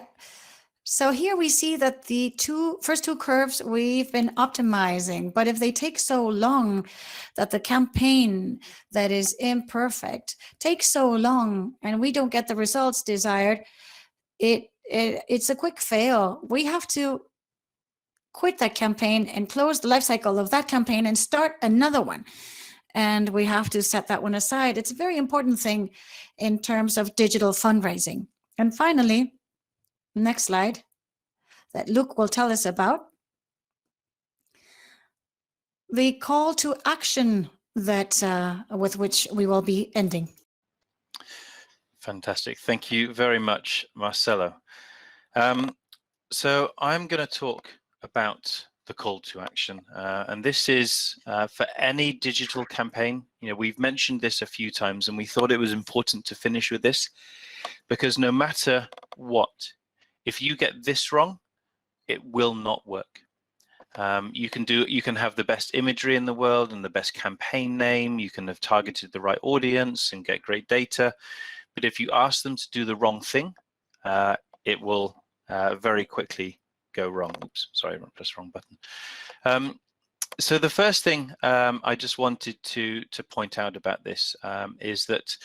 So here we see that the first two curves we've been optimizing, but if they take so long, that the campaign that is imperfect takes so long and we don't get the results desired, it's a quick fail. We have to quit that campaign and close the life cycle of that campaign and start another one. And we have to set that one aside. It's a very important thing in terms of digital fundraising. And finally, next slide that Luke will tell us about, the call to action that with which we will be ending. Fantastic. Thank you very much, Marcelo. So I'm going to talk about the call to action, and this is for any digital campaign. You know, we've mentioned this a few times, and we thought it was important to finish with this, because no matter what, if you get this wrong, it will not work. You can have the best imagery in the world and the best campaign name. You can have targeted the right audience and get great data, but if you ask them to do the wrong thing, it will very quickly go wrong. Oops, sorry, I pressed the wrong button. So the first thing I just wanted to point out about this is that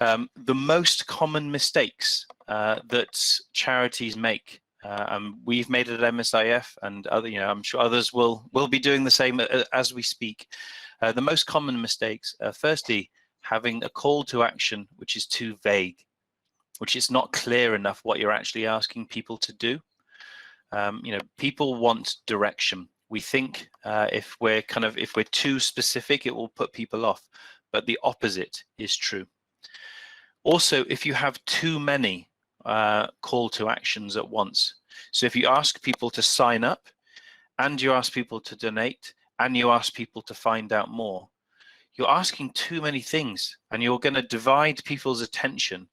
the most common mistakes that charities make, we've made it at MSIF, and other, I'm sure others will be doing the same as we speak. The most common mistakes are, firstly, having a call to action which is too vague, which is not clear enough what you're actually asking people to do. People want direction. We think if we're too specific, it will put people off, but the opposite is true. Also, if you have too many call to actions at once, so if you ask people to sign up, and you ask people to donate, and you ask people to find out more, you're asking too many things, and you're going to divide people's attention.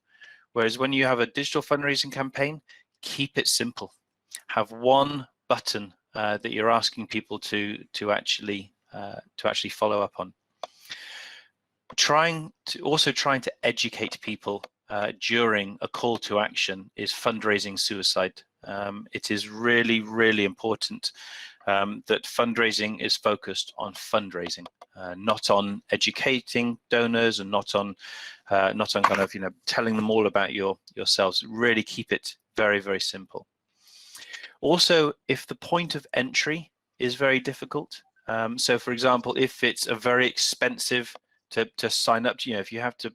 Whereas when you have a digital fundraising campaign, keep it simple. Have one button that you're asking people to actually follow up on. Trying to educate people during a call to action is fundraising suicide. It is really, really important that fundraising is focused on fundraising, not on educating donors, and not on telling them all about yourselves. Really keep it very, very simple. Also, if the point of entry is very difficult, so for example, if it's a very expensive to sign up to, if you have to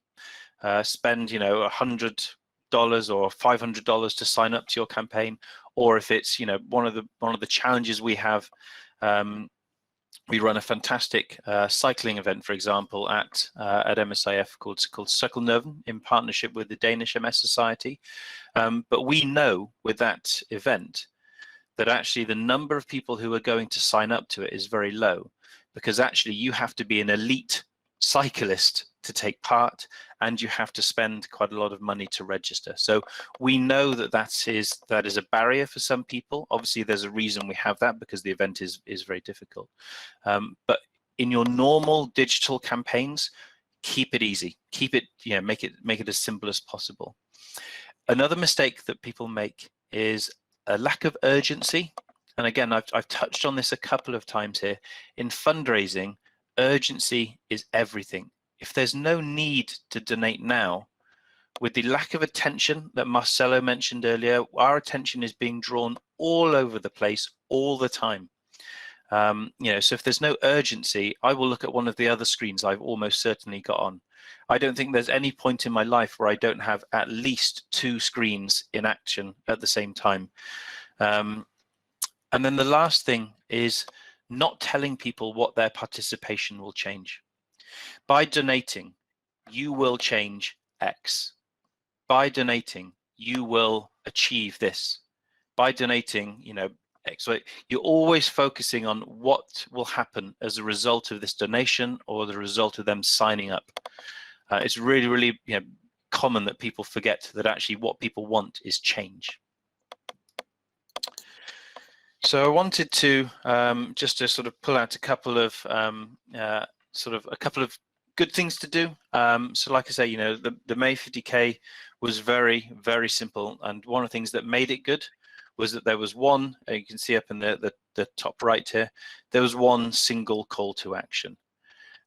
spend $100 or $500 to sign up to your campaign, or if it's one of the challenges we have, we run a fantastic cycling event, for example, at MSIF called Cykelnerven, in partnership with the Danish MS Society. But we know with that event that actually the number of people who are going to sign up to it is very low, because actually you have to be an elite cyclist to take part, and you have to spend quite a lot of money to register. So we know that is a barrier for some people. Obviously there's a reason we have that, because the event is very difficult. But in your normal digital campaigns, keep it easy. Keep it, make it as simple as possible. Another mistake that people make is a lack of urgency. And again, I've touched on this a couple of times here. In fundraising, urgency is everything. If there's no need to donate now, with the lack of attention that Marcelo mentioned earlier, our attention is being drawn all over the place all the time. So if there's no urgency, I will look at one of the other screens I've almost certainly got on. I don't think there's any point in my life where I don't have at least 2 screens in action at the same time. And then the last thing is not telling people what their participation will change. By donating, you will change X. By donating, you will achieve this. By donating, X. You're always focusing on what will happen as a result of this donation or the result of them signing up. It's really, really common that people forget that actually what people want is change. So I wanted to just to sort of pull out a couple of good things to do. So like I say, the May 50K was very, very simple, and one of the things that made it good was that there was one, you can see up in the top right here, there was one single call to action.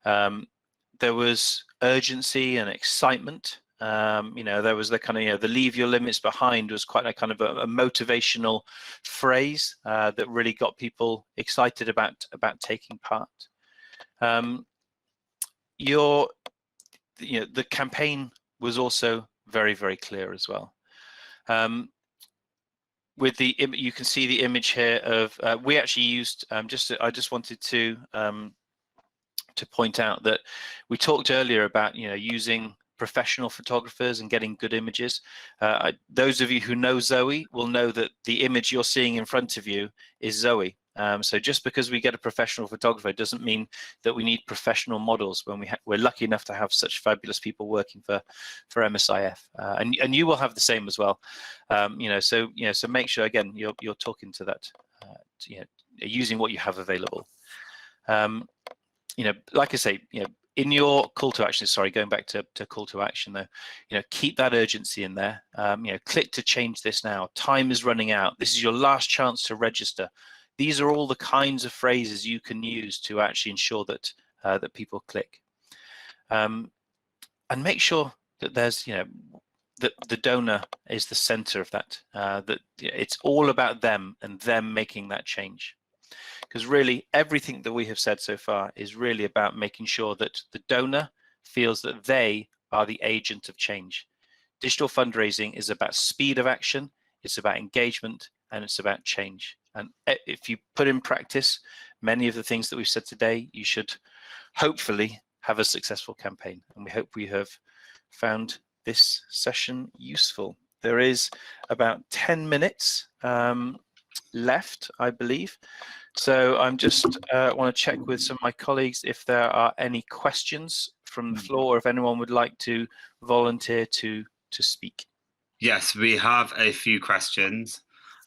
There was urgency and excitement You know, there was the kind of, you know, the leave your limits behind was quite a kind of a motivational phrase that really got people excited about taking part. You know, the campaign was also very, very clear as well. With the you can see the image here of we actually used I just wanted to point out that we talked earlier about, you know, using professional photographers and getting good images. Those of you who know Zoe will know that the image you're seeing in front of you is Zoe. So just because we get a professional photographer doesn't mean that we need professional models when we're lucky enough to have such fabulous people working for MSIF, and you will have the same as well. You know, so make sure again you're talking to that, you know, using what you have available. You know, like I say, you know, in your call to action, sorry, going back to call to action though, you know, keep that urgency in there. You know, click to change this now. Time is running out. This is your last chance to register. These are all the kinds of phrases you can use to actually ensure that that people click. And make sure that there's, you know, that the donor is the center of that. That it's all about them and them making that change. Because really everything that we have said so far is really about making sure that the donor feels that they are the agent of change. Digital fundraising is about speed of action, it's about engagement, and it's about change. And if you put in practice many of the things that we've said today, you should hopefully have a successful campaign. And we hope we have found this session useful. There is about 10 minutes left, I believe. So I'm just want to check with some of my colleagues if there are any questions from the floor, or if anyone would like to volunteer to speak. Yes, we have a few questions,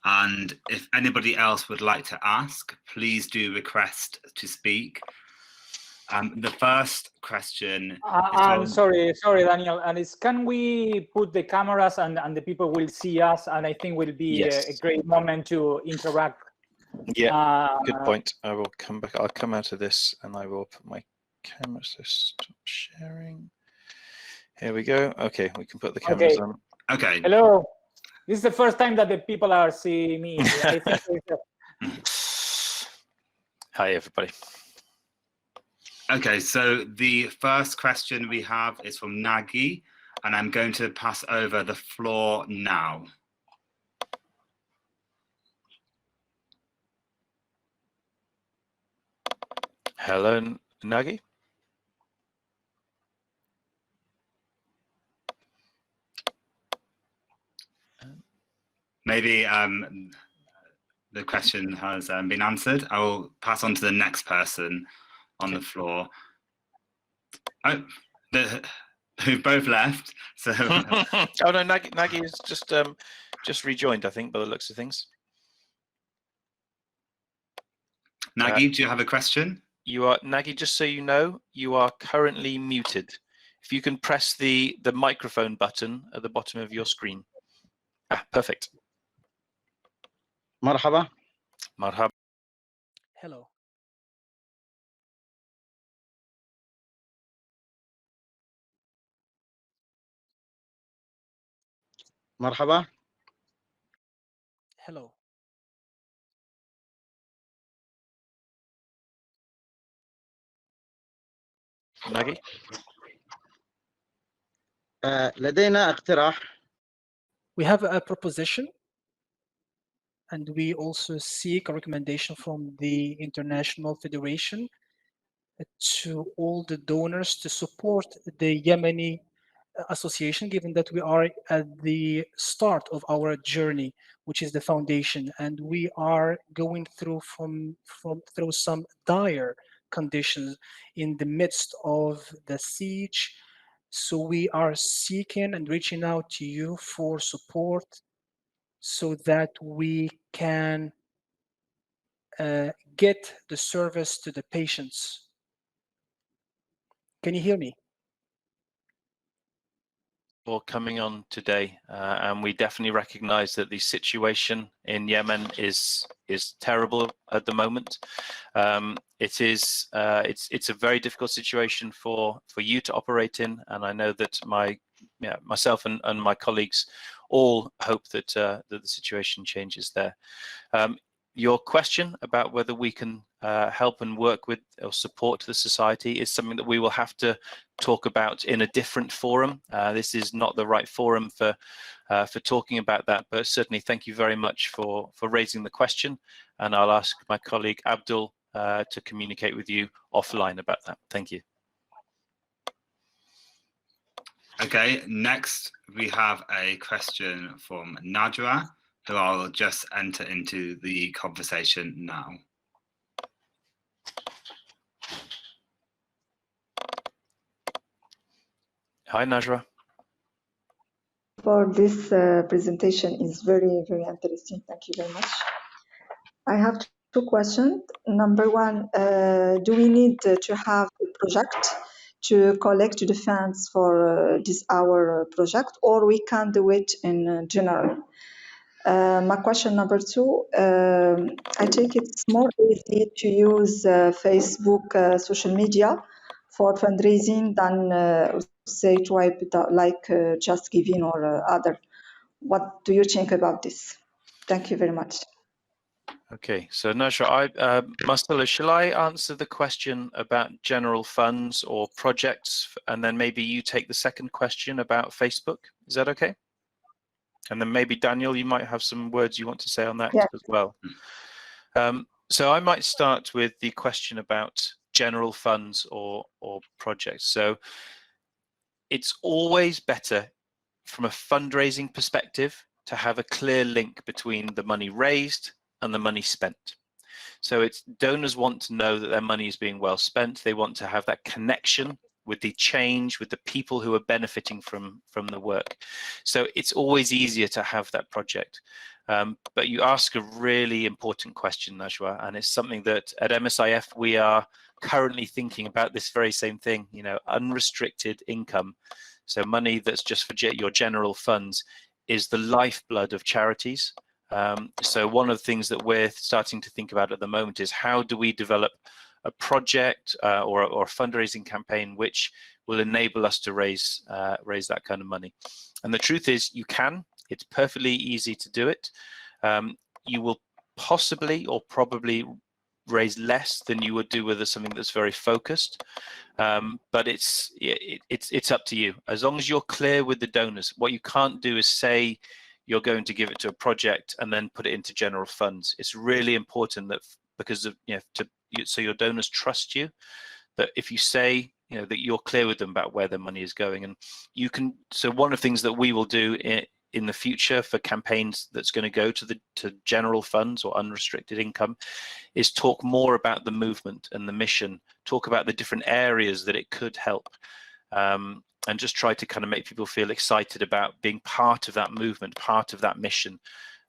and if anybody else would like to ask, please do request to speak. The first question. I'm sorry, Daniel. And can we put the cameras and the people will see us? And I think will be a great moment to interact. Yeah, good point. I will come back. I'll come out of this and I will put my camera. So stop sharing. Here we go. Okay, we can put the cameras on. Okay. Hello. This is the first time that the people are seeing me. I think Hi, everybody. Okay, so the first question we have is from Nagi, and I'm going to pass over the floor now. Hello, Nagi. Maybe the question has been answered. I will pass on to the next person on the floor. Oh, who've both left. So. Oh no, Nagi is just rejoined, I think, by the looks of things. Nagi, do you have a question? You are, Nagi, just so you know, you are currently muted. If you can press the microphone button at the bottom of your screen. Ah, perfect. Marhaba. Marhaba. Hello. Marhaba. Hello. Nagi. لدينا اقتراح. We have a proposition, and we also seek a recommendation from the International Federation to all the donors to support the Yemeni association, given that we are at the start of our journey, which is the foundation, and we are going through through some dire conditions in the midst of the siege. So we are seeking and reaching out to you for support so that we can get the service to the patients. Can you hear me? For coming on today, and we definitely recognize that the situation in Yemen is terrible at the moment. It's a very difficult situation for you to operate in, and I know that my yeah, myself and my colleagues all hope that that the situation changes there. Your question about whether we can help and work with or support the society is something that we will have to talk about in a different forum. This is not the right forum for talking about that, but certainly thank you very much for raising the question, and I'll ask my colleague Abdul to communicate with you offline about that. Thank you. Okay, next we have a question from Najwa, who I'll just enter into the conversation now. Hi, Najwa. For this presentation is very, very interesting. Thank you very much. I have two questions. Number one, do we need to have a project to collect the funds for this our project, or we can do it in general? My question number two, I think it's more easy to use Facebook social media for fundraising than say try like Just Giving or other. What do you think about this? Thank you very much. Okay, so Najwa, Marcelo, shall I answer the question about general funds or projects, and then maybe you take the second question about Facebook? Is that okay? And then maybe Daniel, you might have some words you want to say on that as well. So I might start with the question about general funds or projects. So it's always better from a fundraising perspective to have a clear link between the money raised and the money spent. So it's donors want to know that their money is being well spent. They want to have that connection with the change, with the people who are benefiting from the work. So it's always easier to have that project. But you ask a really important question, Najwa, and it's something that at MSIF we are currently thinking about this very same thing, you know, unrestricted income. So money that's just for your general funds is the lifeblood of charities. So one of the things that we're starting to think about at the moment is how do we develop a project or a fundraising campaign which will enable us to raise that kind of money. And the truth is you can. It's perfectly easy to do it. You will possibly or probably raise less than you would do with something that's very focused, but it's up to you. As long as you're clear with the donors, what you can't do is say you're going to give it to a project and then put it into general funds. It's really important that because of so your donors trust you, that if you say that you're clear with them about where their money is going, and you can. So one of the things that we will do in the future for campaigns that's going to go to general funds or unrestricted income is talk more about the movement and the mission, talk about the different areas that it could help, and just try to kind of make people feel excited about being part of that movement, part of that mission,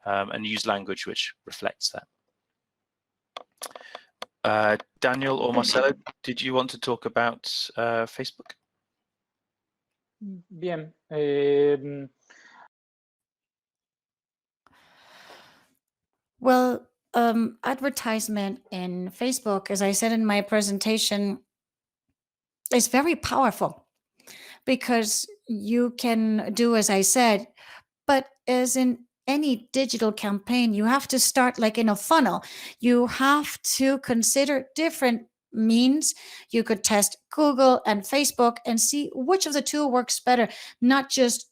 and use language which reflects that. Daniel or Marcelo, did you want to talk about Facebook? Bien. Well, advertisement in Facebook, as I said in my presentation, is very powerful because you can do as I said, but as in any digital campaign, you have to start like in a funnel. You have to consider different means. You could test Google and Facebook and see which of the two works better, not just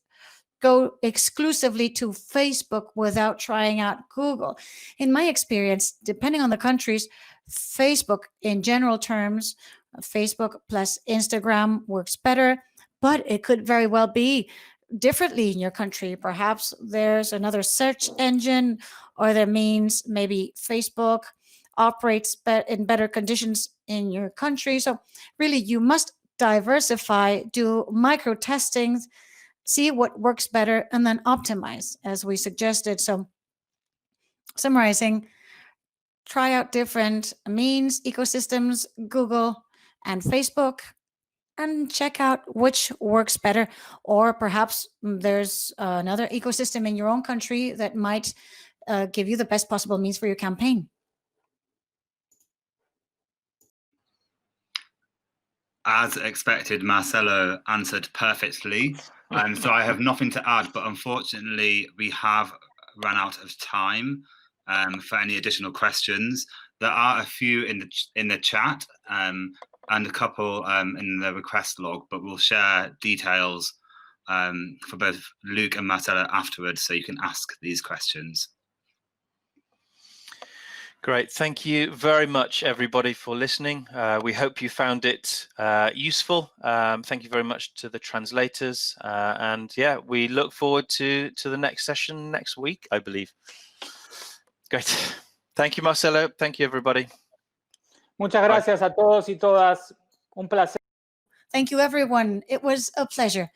go exclusively to Facebook without trying out Google. In my experience, depending on the countries, Facebook in general terms, Facebook plus Instagram works better, but it could very well be differently in your country. Perhaps there's another search engine, or that means maybe Facebook operates in better conditions in your country. So really, you must diversify, do micro testings, see what works better, and then optimize as we suggested. So summarizing, try out different means, ecosystems, Google and Facebook, and check out which works better. Or perhaps there's another ecosystem in your own country that might give you the best possible means for your campaign. As expected, Marcelo answered perfectly. So I have nothing to add, but unfortunately, we have run out of time for any additional questions. There are a few in the chat and a couple in the request log, but we'll share details for both Luke and Marcelo afterwards, so you can ask these questions. Great. Thank you very much, everybody, for listening. We hope you found it useful. Thank you very much to the translators. And yeah, we look forward to the next session next week, I believe. Great. Thank you, Marcelo. Thank you, everybody. Muchas gracias a todos y todas. Un placer. Thank you, everyone. It was a pleasure.